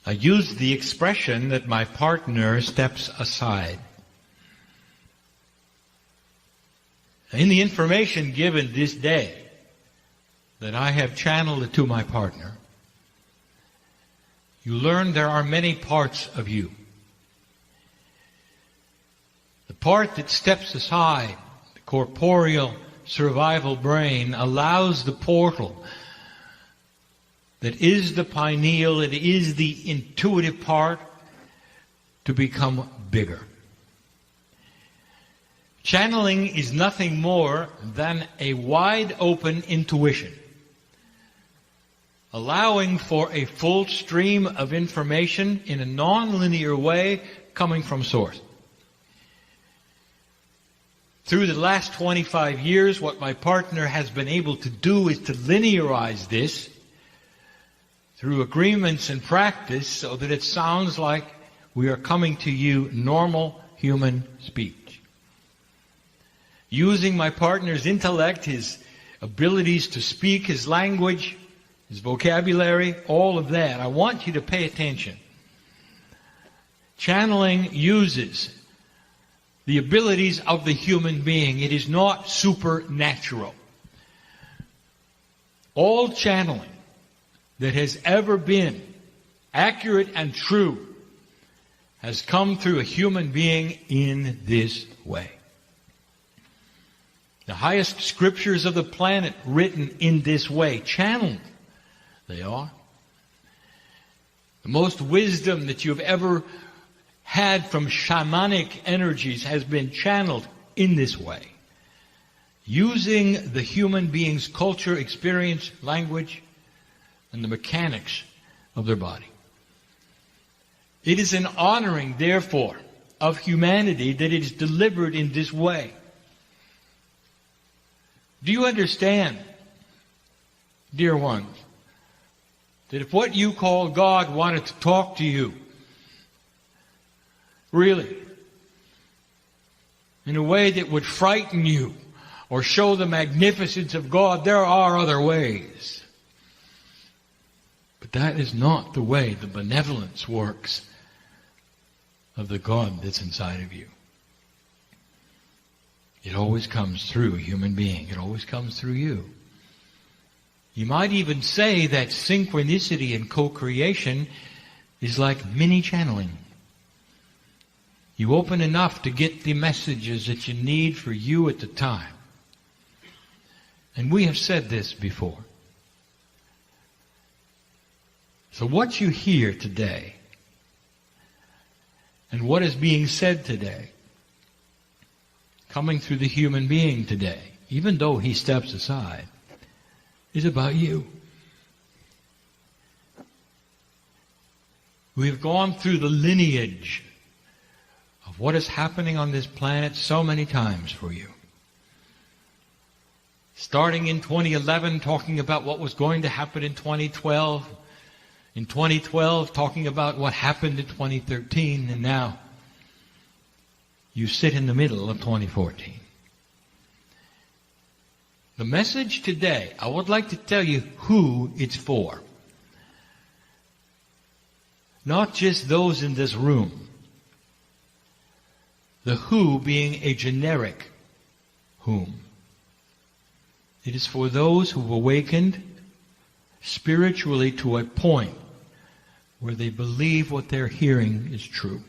I use the expression that my partner steps aside. In the information given this day that I have channeled to my partner, you learn there are many parts of you. The part that steps aside, the corporeal survival brain, allows the portal that is the pineal, it is the intuitive part, to become bigger. Channeling is nothing more than a wide open intuition, allowing for a full stream of information in a non-linear way coming from source. Through the last 25 years, what my partner has been able to do is to linearize this through agreements and practice so that it sounds like we are coming to you normal human speech. Using my partner's intellect, his abilities to speak his language, his vocabulary, all of that, I want you to pay attention. Channeling uses the abilities of the human being. It is not supernatural. All channeling that has ever been accurate and true has come through a human being in this way. The highest scriptures of the planet written in this way, channeled they are. The most wisdom that you've ever had from shamanic energies has been channeled in this way, using the human being's culture, experience, language, and the mechanics of their body. It is an honoring, therefore, of humanity that it is delivered in this way. Do you understand, dear ones, that if what you call God wanted to talk to you, really, in a way that would frighten you or show the magnificence of God, there are other ways. But that is not the way the benevolence works of the God that's inside of you. It always comes through a human being. It always comes through you. You might even say that synchronicity and co-creation is like mini channeling. You open enough to get the messages that you need for you at the time. And we have said this before. So what you hear today and what is being said today, coming through the human being today, even though he steps aside, is about you. We have gone through the lineage of what is happening on this planet so many times for you. Starting in 2011, talking about what was going to happen in 2012. In 2012, talking about what happened in 2013. And now, you sit in the middle of 2014. The message today, I would like to tell you who it's for. Not just those in this room. The who being a generic whom? It is for those who've awakened spiritually to a point where they believe what they're hearing is true.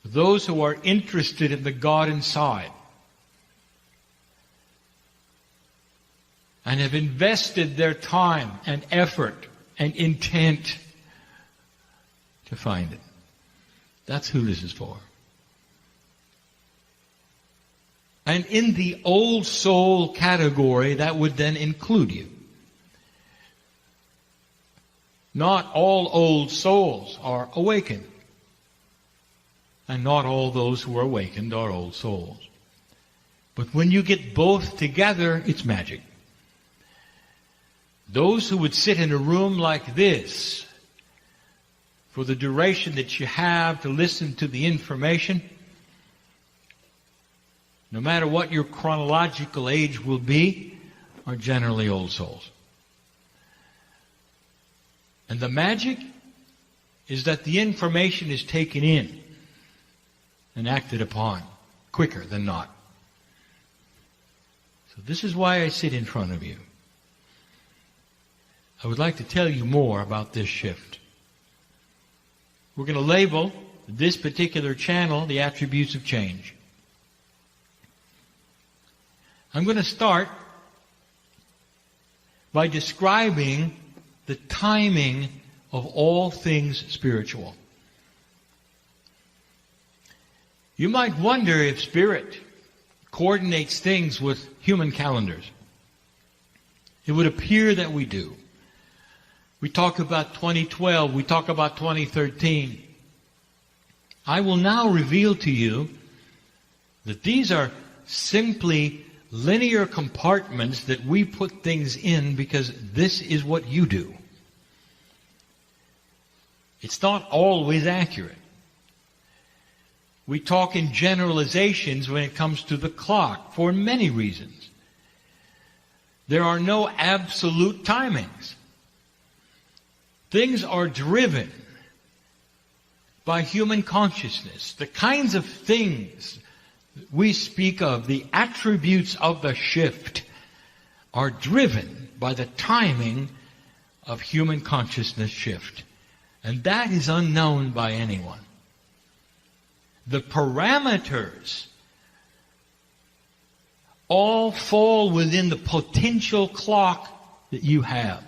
For those who are interested in the God inside and have invested their time and effort and intent to find it. That's who this is for. And in the old soul category, that would then include you. Not all old souls are awakened. And not all those who are awakened are old souls. But when you get both together, it's magic. Those who would sit in a room like this for the duration that you have to listen to the information, no matter what your chronological age will be, are generally old souls. And the magic is that the information is taken in and acted upon quicker than not. So this is why I sit in front of you. I would like to tell you more about this shift. We're going to label this particular channel the attributes of change. I'm going to start by describing the timing of all things spiritual. You might wonder if Spirit coordinates things with human calendars. It would appear that we do. We talk about 2012, we talk about 2013. I will now reveal to you that these are simply linear compartments that we put things in because this is what you do. It's not always accurate. We talk in generalizations when it comes to the clock for many reasons. There are no absolute timings. Things are driven by human consciousness. The kinds of things we speak of, the attributes of the shift, are driven by the timing of human consciousness shift. And that is unknown by anyone. The parameters all fall within the potential clock that you have.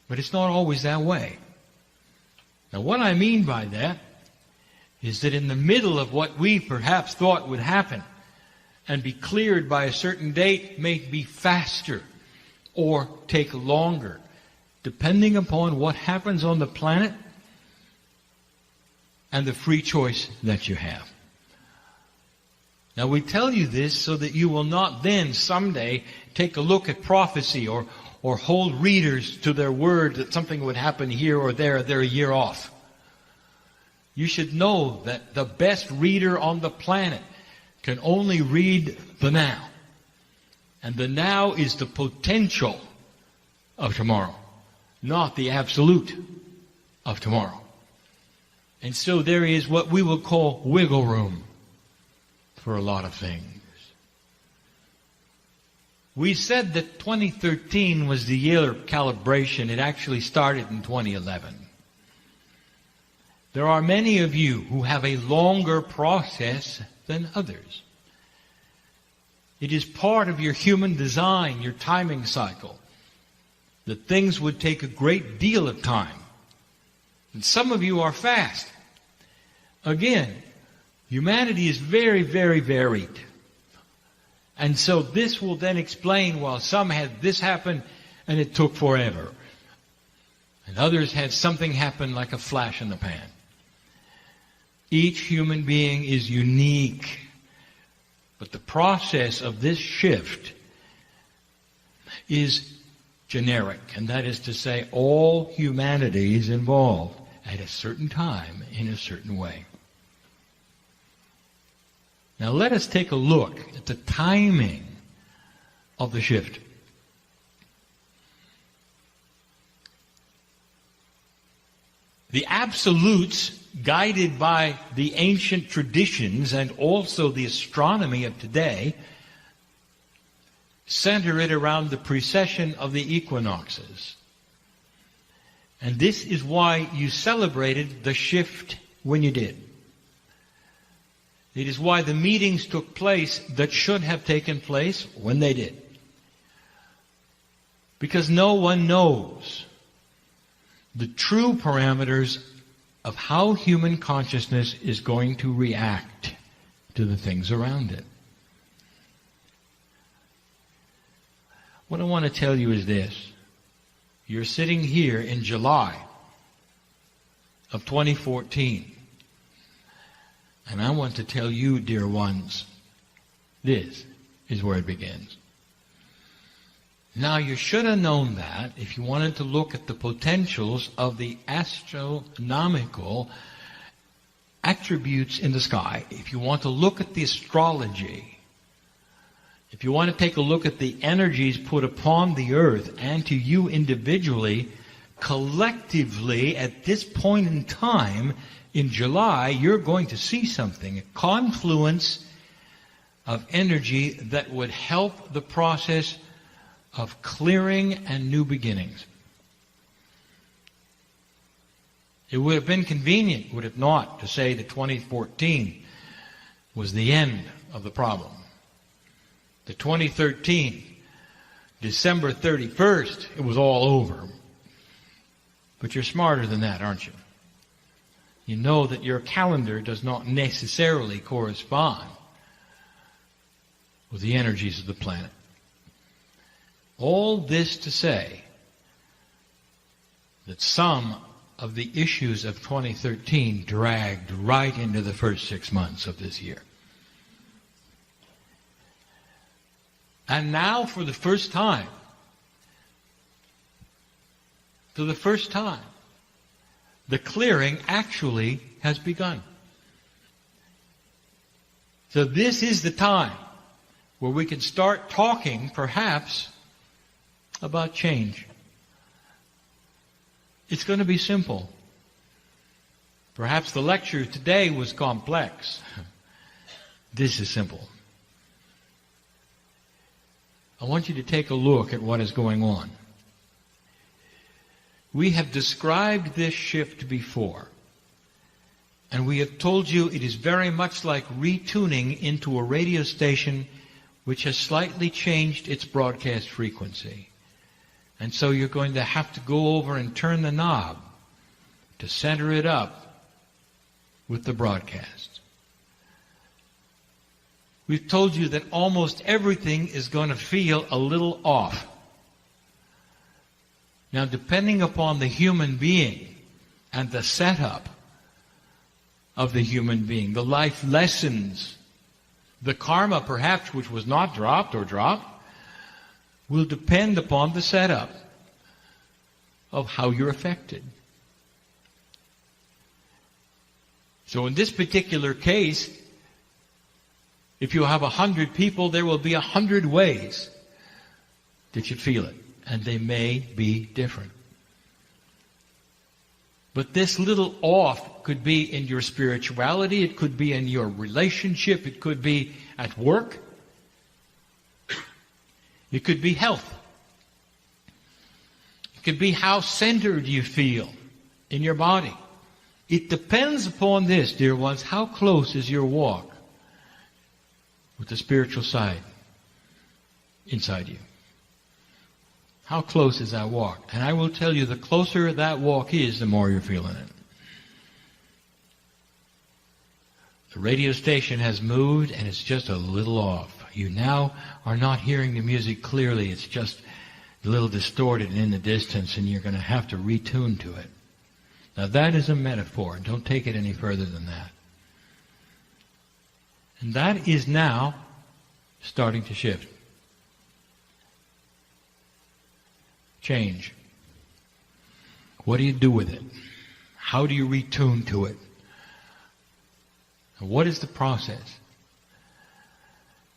But it's not always that way. Now what I mean by that is that in the middle of what we perhaps thought would happen and be cleared by a certain date may be faster or take longer, depending upon what happens on the planet and the free choice that you have. Now we tell you this so that you will not then someday take a look at prophecy or hold readers to their word that something would happen here or there, they're a year off. You should know that the best reader on the planet can only read the now. And the now is the potential of tomorrow, not the absolute of tomorrow. And so there is what we will call wiggle room for a lot of things. We said that 2013 was the year of calibration. It actually started in 2011. There are many of you who have a longer process than others. It is part of your human design, your timing cycle, that things would take a great deal of time. And some of you are fast. Again, humanity is very, very varied. And so this will then explain why some had this happen and it took forever. And others had something happen like a flash in the pan. Each human being is unique. But the process of this shift is generic. And that is to say, all humanity is involved at a certain time in a certain way. Now let us take a look at the timing of the shift. The absolutes guided by the ancient traditions and also the astronomy of today, center it around the precession of the equinoxes. And this is why you celebrated the shift when you did. It is why the meetings took place that should have taken place when they did. Because no one knows the true parameters of how human consciousness is going to react to the things around it. What I want to tell you is this. You're sitting here in July of 2014. And I want to tell you, dear ones, this is where it begins. Now, you should have known that if you wanted to look at the potentials of the astronomical attributes in the sky, if you want to look at the astrology, if you want to take a look at the energies put upon the earth and to you individually, collectively, at this point in time, in July, you're going to see something, a confluence of energy that would help the process of clearing and new beginnings. It would have been convenient, would it not, to say that 2014 was the end of the problem. The 2013, December 31st, it was all over. But you're smarter than that, aren't you? You know that your calendar does not necessarily correspond with the energies of the planet. All this to say that some of the issues of 2013 dragged right into the first 6 months of this year. And now for the first time, the clearing actually has begun. So this is the time where we can start talking, perhaps, about change. It's going to be simple. Perhaps the lecture today was complex. This is simple. I want you to take a look at what is going on. We have described this shift before, and we have told you it is very much like retuning into a radio station which has slightly changed its broadcast frequency. And so you're going to have to go over and turn the knob to center it up with the broadcast. We've told you that almost everything is going to feel a little off. Now, depending upon the human being and the setup of the human being, the life lessons, the karma perhaps which was not dropped or dropped, will depend upon the setup of how you're affected. So in this particular case, if you have 100 people, there will be 100 ways that you feel it. And they may be different. But this little off could be in your spirituality, it could be in your relationship, it could be at work, it could be health. It could be how centered you feel in your body. It depends upon this, dear ones, how close is your walk with the spiritual side inside you. How close is that walk? And I will tell you, the closer that walk is, the more you're feeling it. The radio station has moved and it's just a little off. You now are not hearing the music clearly. It's just a little distorted and in the distance, and you're going to have to retune to it. Now that is a metaphor. Don't take it any further than that. And that is now starting to shift. Change. What do you do with it? How do you retune to it? And what is the process?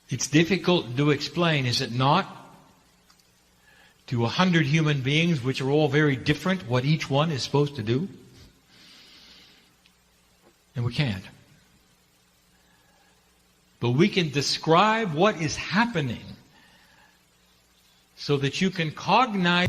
It's difficult to explain, is it not? To 100 human beings, which are all very different, what each one is supposed to do. And we can't. But we can describe what is happening so that you can cognize.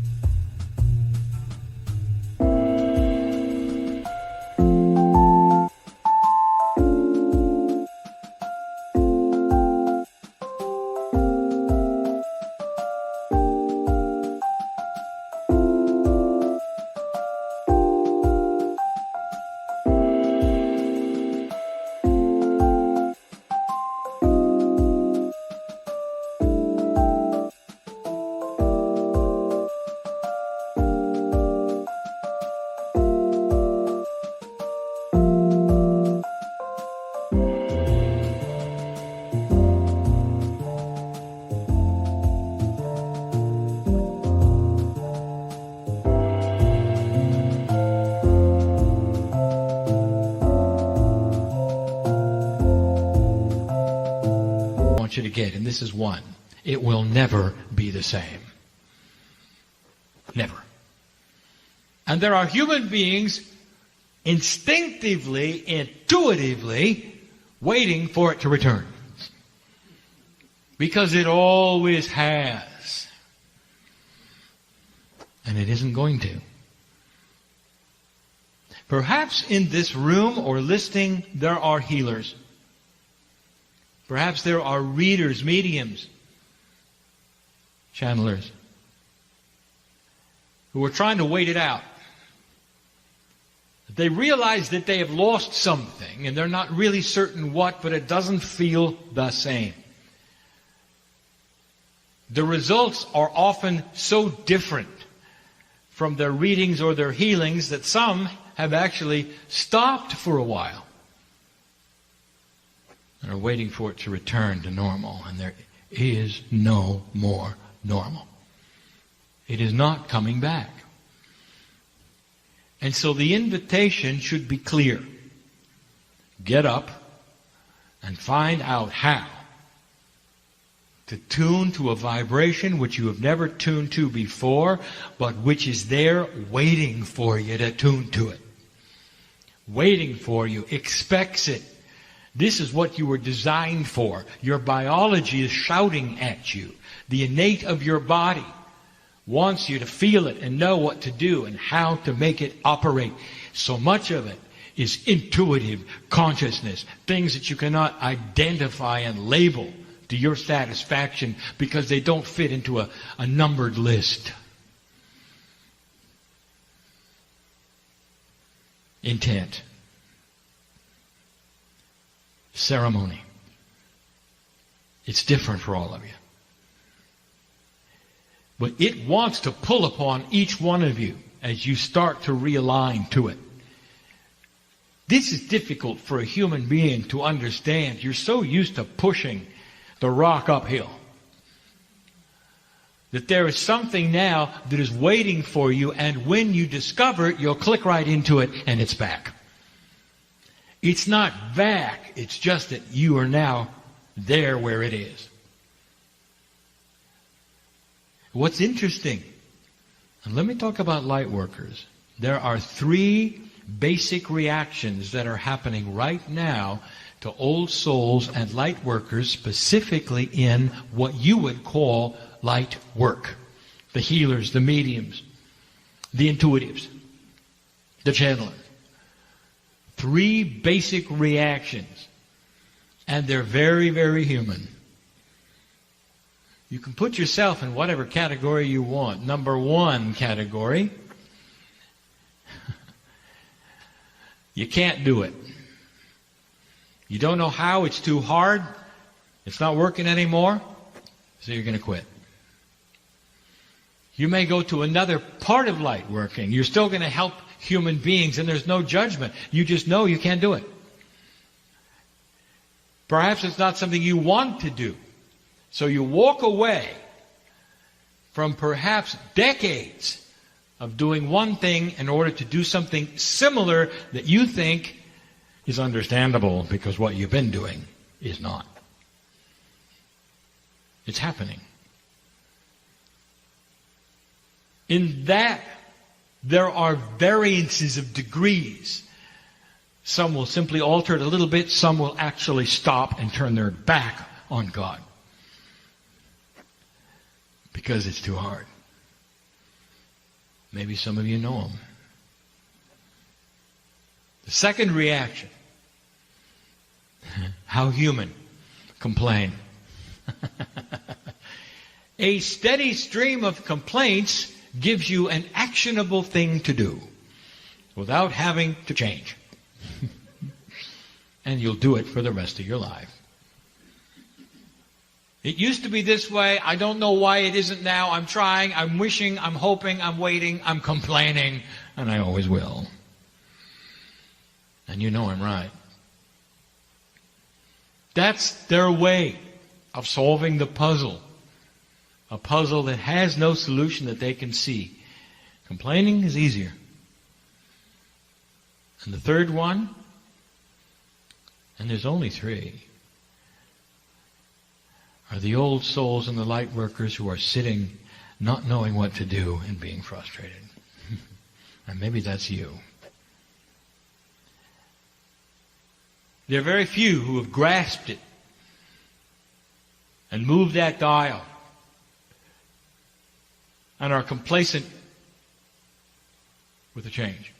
You to get, and this is one. It will never be the same. Never. And there are human beings instinctively, intuitively waiting for it to return. Because it always has. And it isn't going to. Perhaps in this room or listening there are healers. Perhaps there are readers, mediums, channelers, who are trying to wait it out. They realize that they have lost something, and they're not really certain what, but it doesn't feel the same. The results are often so different from their readings or their healings that some have actually stopped for a while. And are waiting for it to return to normal. And there is no more normal. It is not coming back. And so the invitation should be clear. Get up and find out how to tune to a vibration which you have never tuned to before, but which is there waiting for you to tune to it. Waiting for you, expects it. This is what you were designed for. Your biology is shouting at you. The innate of your body wants you to feel it and know what to do and how to make it operate. So much of it is intuitive consciousness, things that you cannot identify and label to your satisfaction because they don't fit into a numbered list. Intent. Ceremony. It's different for all of you. But it wants to pull upon each one of you as you start to realign to it. This is difficult for a human being to understand. You're so used to pushing the rock uphill that there is something now that is waiting for you, and when you discover it, you'll click right into it and it's back. It's not back, it's just that you are now there where it is. What's interesting, and let me talk about light workers. There are 3 basic reactions that are happening right now to old souls and light workers, specifically in what you would call light work. The healers, the mediums, the intuitives, the channelers. 3 basic reactions. And they're very, very human. You can put yourself in whatever category you want. Number 1 category. You can't do it. You don't know how, it's too hard, it's not working anymore, so you're going to quit. You may go to another part of light working. You're still going to help human beings, and there's no judgment. You just know you can't do it. Perhaps it's not something you want to do. So you walk away from perhaps decades of doing one thing in order to do something similar that you think is understandable because what you've been doing is not. It's happening. In that, there are variances of degrees. Some will simply alter it a little bit. Some will actually stop and turn their back on God because it's too hard. Maybe some of you know them. The second reaction, how human, complain. A steady stream of complaints gives you an actionable thing to do without having to change. And you'll do it for the rest of your life. It used to be this way. I don't know why it isn't now. I'm trying, I'm wishing, I'm hoping, I'm waiting, I'm complaining, and I always will. And you know I'm right. That's their way of solving the puzzle. A puzzle that has no solution that they can see. Complaining is easier. And the third one, and there's only three, are the old souls and the light workers who are sitting, not knowing what to do and being frustrated. And maybe that's you. There are very few who have grasped it and moved that dial and are complacent with the change.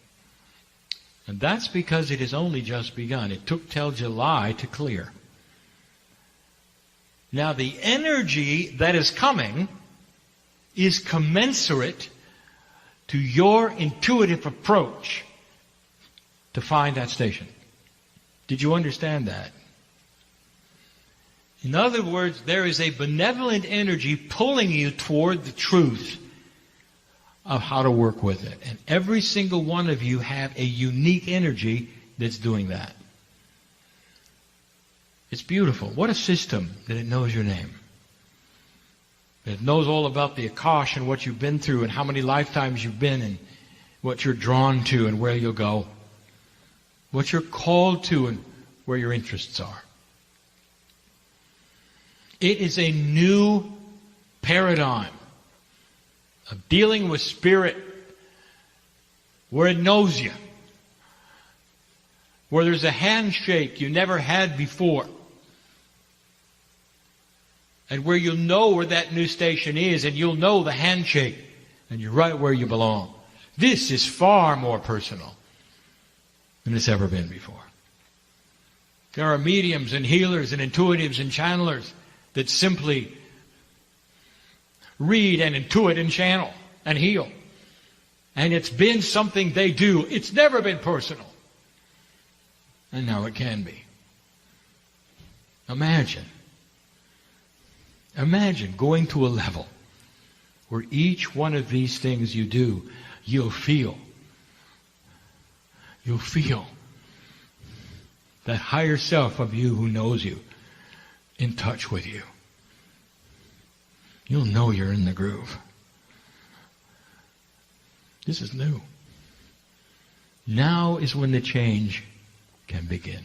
And that's because it has only just begun. It took till July to clear. Now the energy that is coming is commensurate to your intuitive approach to find that station. Did you understand that? In other words, there is a benevolent energy pulling you toward the truth of how to work with it. And every single one of you have a unique energy that's doing that. It's beautiful. What a system that it knows your name. That it knows all about the Akash and what you've been through and how many lifetimes you've been and what you're drawn to and where you'll go. What you're called to and where your interests are. It is a new paradigm of dealing with spirit where it knows you. Where there's a handshake you never had before. And where you'll know where that new station is and you'll know the handshake and you're right where you belong. This is far more personal than it's ever been before. There are mediums and healers and intuitives and channelers that simply read and intuit and channel and heal. And it's been something they do. It's never been personal. And now it can be. Imagine going to a level where each one of these things you do, you'll feel that higher self of you who knows you in touch with you. You'll know you're in the groove. This is new. Now is when the change can begin.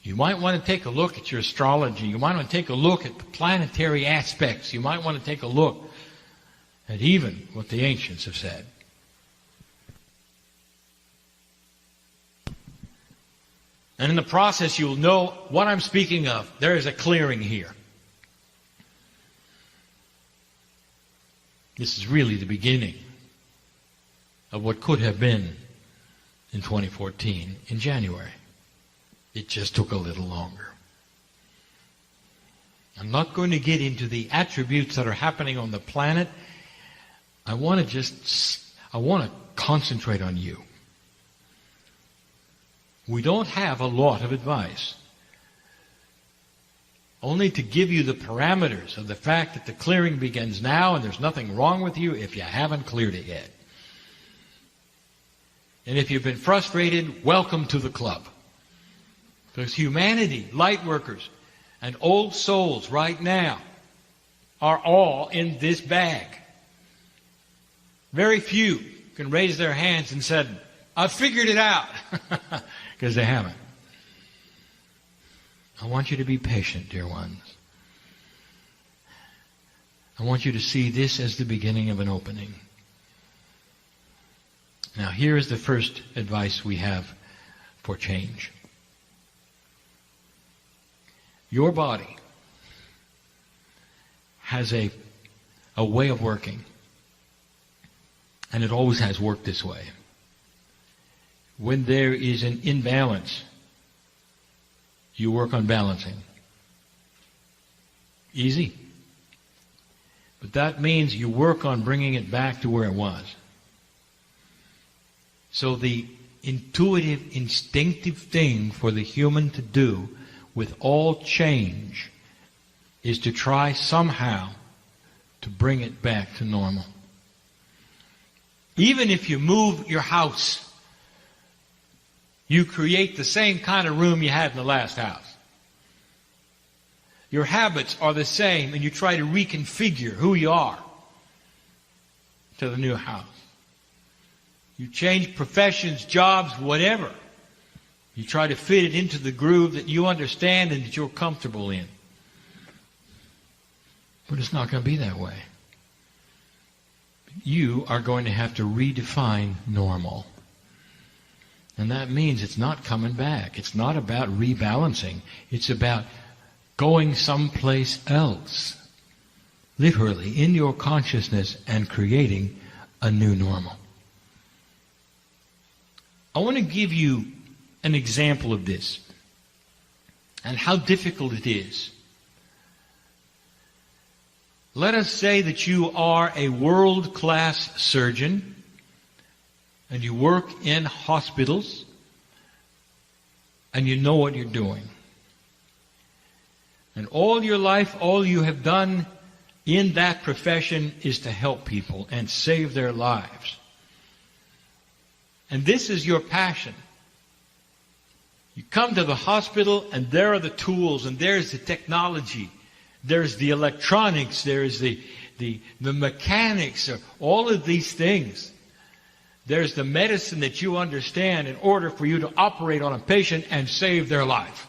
You might want to take a look at your astrology. You might want to take a look at the planetary aspects. You might want to take a look at even what the ancients have said. And in the process, you'll know what I'm speaking of. There is a clearing here. This is really the beginning of what could have been in 2014, in January. It just took a little longer. I'm not going to get into the attributes that are happening on the planet. I want to concentrate on you. We don't have a lot of advice. Only to give you the parameters of the fact that the clearing begins now and there's nothing wrong with you if you haven't cleared it yet. And if you've been frustrated, welcome to the club. Because humanity, light workers, and old souls right now are all in this bag. Very few can raise their hands and said, I've figured it out. Because they haven't. I want you to be patient, dear ones. I want you to see this as the beginning of an opening. Now, here is the first advice we have for change. Your body has a way of working, and it always has worked this way. When there is an imbalance, you work on balancing. Easy. But that means you work on bringing it back to where it was. So the intuitive, instinctive thing for the human to do with all change is to try somehow to bring it back to normal. Even if you move your house, you create the same kind of room you had in the last house. Your habits are the same, and you try to reconfigure who you are to the new house. You change professions, jobs, whatever. You try to fit it into the groove that you understand and that you're comfortable in. But it's not going to be that way. You are going to have to redefine normal. And that means it's not coming back. It's not about rebalancing. It's about going someplace else, literally, in your consciousness and creating a new normal. I want to give you an example of this and how difficult it is. Let us say that you are a world-class surgeon and you work in hospitals and you know what you're doing. And all your life, all you have done in that profession is to help people and save their lives. And this is your passion. You come to the hospital and there are the tools and there's the technology. There's the electronics, there's the mechanics, all of these things. There's the medicine that you understand in order for you to operate on a patient and save their life.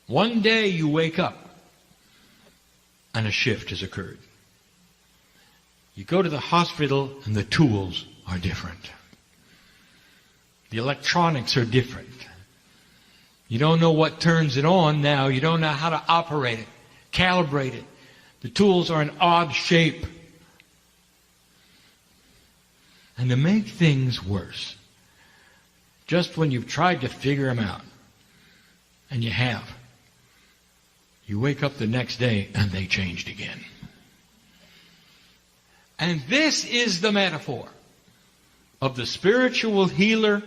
One day you wake up and a shift has occurred. You go to the hospital and the tools are different. The electronics are different. You don't know what turns it on now. You don't know how to operate it, calibrate it. The tools are an odd shape. And to make things worse, just when you've tried to figure them out, and you have, you wake up the next day and they changed again. And this is the metaphor of the spiritual healer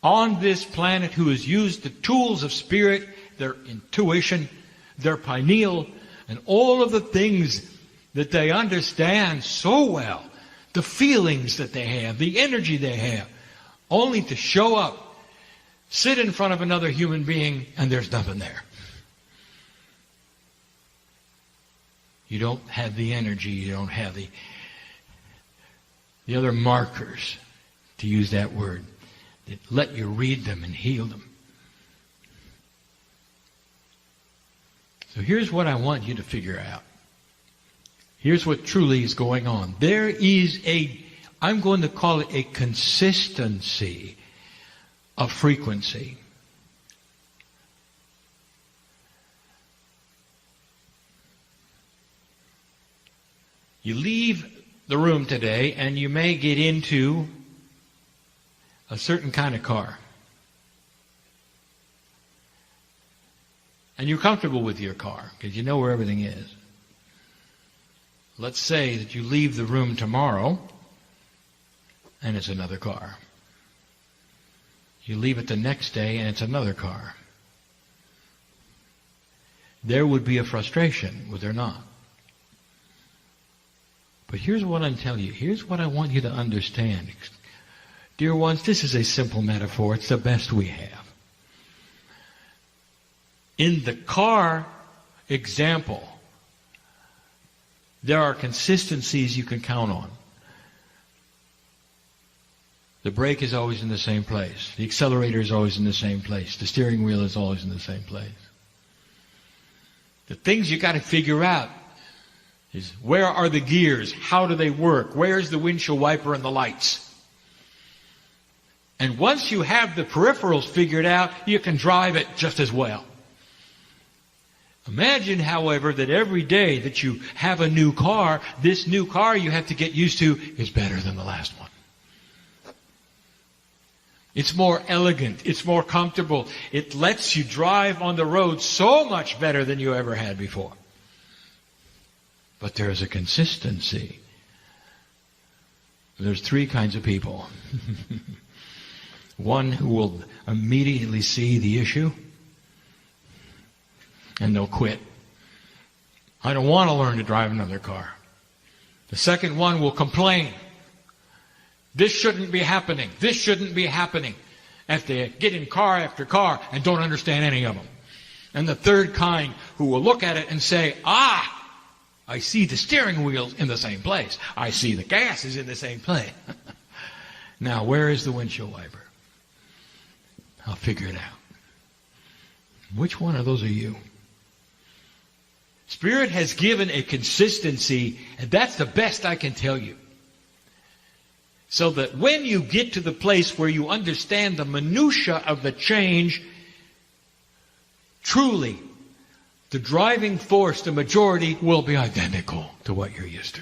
on this planet who has used the tools of spirit, their intuition, their pineal, and all of the things that they understand so well, the feelings that they have, the energy they have, only to show up, sit in front of another human being, and there's nothing there. You don't have the energy, you don't have the other markers, to use that word, that let you read them and heal them. So here's what I want you to figure out. Here's what truly is going on. There is I'm going to call it a consistency of frequency. You leave the room today and you may get into a certain kind of car. And you're comfortable with your car because you know where everything is. Let's say that you leave the room tomorrow and it's another car. You leave it the next day and it's another car. There would be a frustration, would there not? But here's what I'm telling you. Here's what I want you to understand. Dear ones, this is a simple metaphor. It's the best we have. In the car example, there are consistencies you can count on. The brake is always in the same place. The accelerator is always in the same place. The steering wheel is always in the same place. The things you got to figure out is where are the gears? How do they work? Where's the windshield wiper and the lights? And once you have the peripherals figured out, you can drive it just as well. Imagine, however, that every day that you have a new car, this new car you have to get used to is better than the last one. It's more elegant. It's more comfortable. It lets you drive on the road so much better than you ever had before. But there's a consistency. There's three kinds of people. One who will immediately see the issue, and they'll quit. I don't want to learn to drive another car. The second one will complain. This shouldn't be happening. This shouldn't be happening. If they get in car after car and don't understand any of them. And the third kind who will look at it and say, I see the steering wheel's in the same place. I see the gas is in the same place. Now, where is the windshield wiper? I'll figure it out. Which one of those are you? Spirit has given a consistency, and that's the best I can tell you. So that when you get to the place where you understand the minutia of the change, truly, the driving force, the majority, will be identical to what you're used to.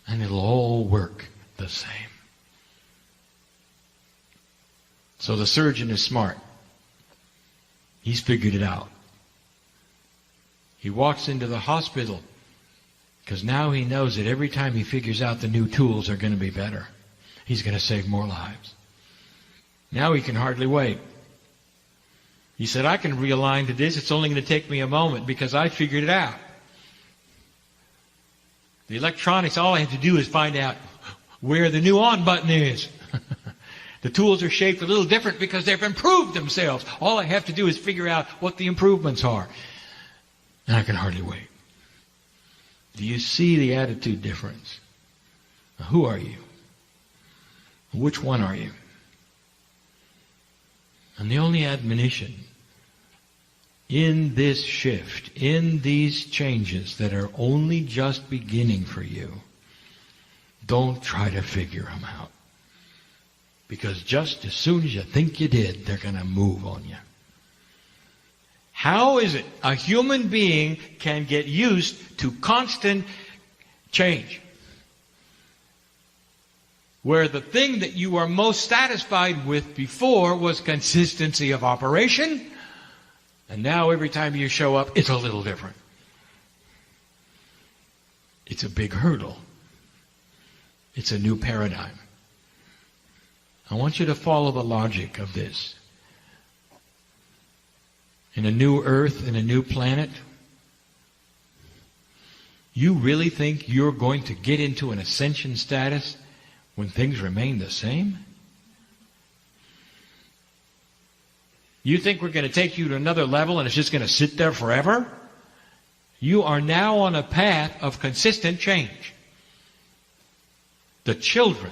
And it'll all work the same. So the surgeon is smart. He's figured it out. He walks into the hospital because now he knows that every time he figures out the new tools are going to be better. He's going to save more lives. Now he can hardly wait. He said, I can realign to this. It's only going to take me a moment because I figured it out. The electronics, all I have to do is find out where the new on button is. The tools are shaped a little different because they've improved themselves. All I have to do is figure out what the improvements are. And I can hardly wait. Do you see the attitude difference? Now, who are you? Which one are you? And the only admonition in this shift, in these changes that are only just beginning for you, don't try to figure them out. Because just as soon as you think you did, they're going to move on you. How is it a human being can get used to constant change? Where the thing that you were most satisfied with before was consistency of operation, and now every time you show up, it's a little different. It's a big hurdle. It's a new paradigm. I want you to follow the logic of this. In a new earth, in a new planet, you really think you're going to get into an ascension status when things remain the same? You think we're going to take you to another level and it's just going to sit there forever? You are now on a path of consistent change. The children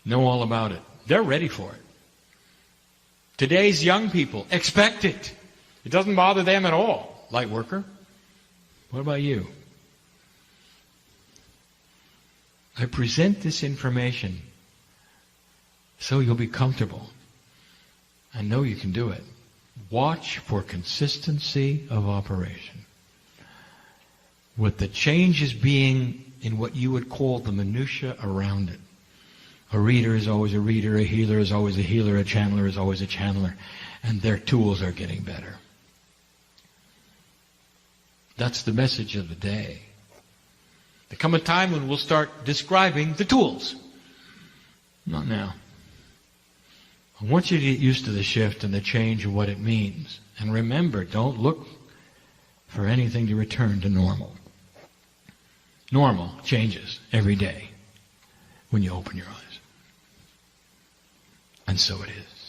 know all about it. They're ready for it. Today's young people expect it. It doesn't bother them at all. Light worker, what about you? I present this information so you'll be comfortable. I know you can do it. Watch for consistency of operation. With the changes being in what you would call the minutia around it. A reader is always a reader, a healer is always a healer, a channeler is always a channeler, and their tools are getting better. That's the message of the day. There come a time when we'll start describing the tools. Not now. I want you to get used to the shift and the change and what it means. And remember, don't look for anything to return to normal. Normal changes every day when you open your eyes. And so it is.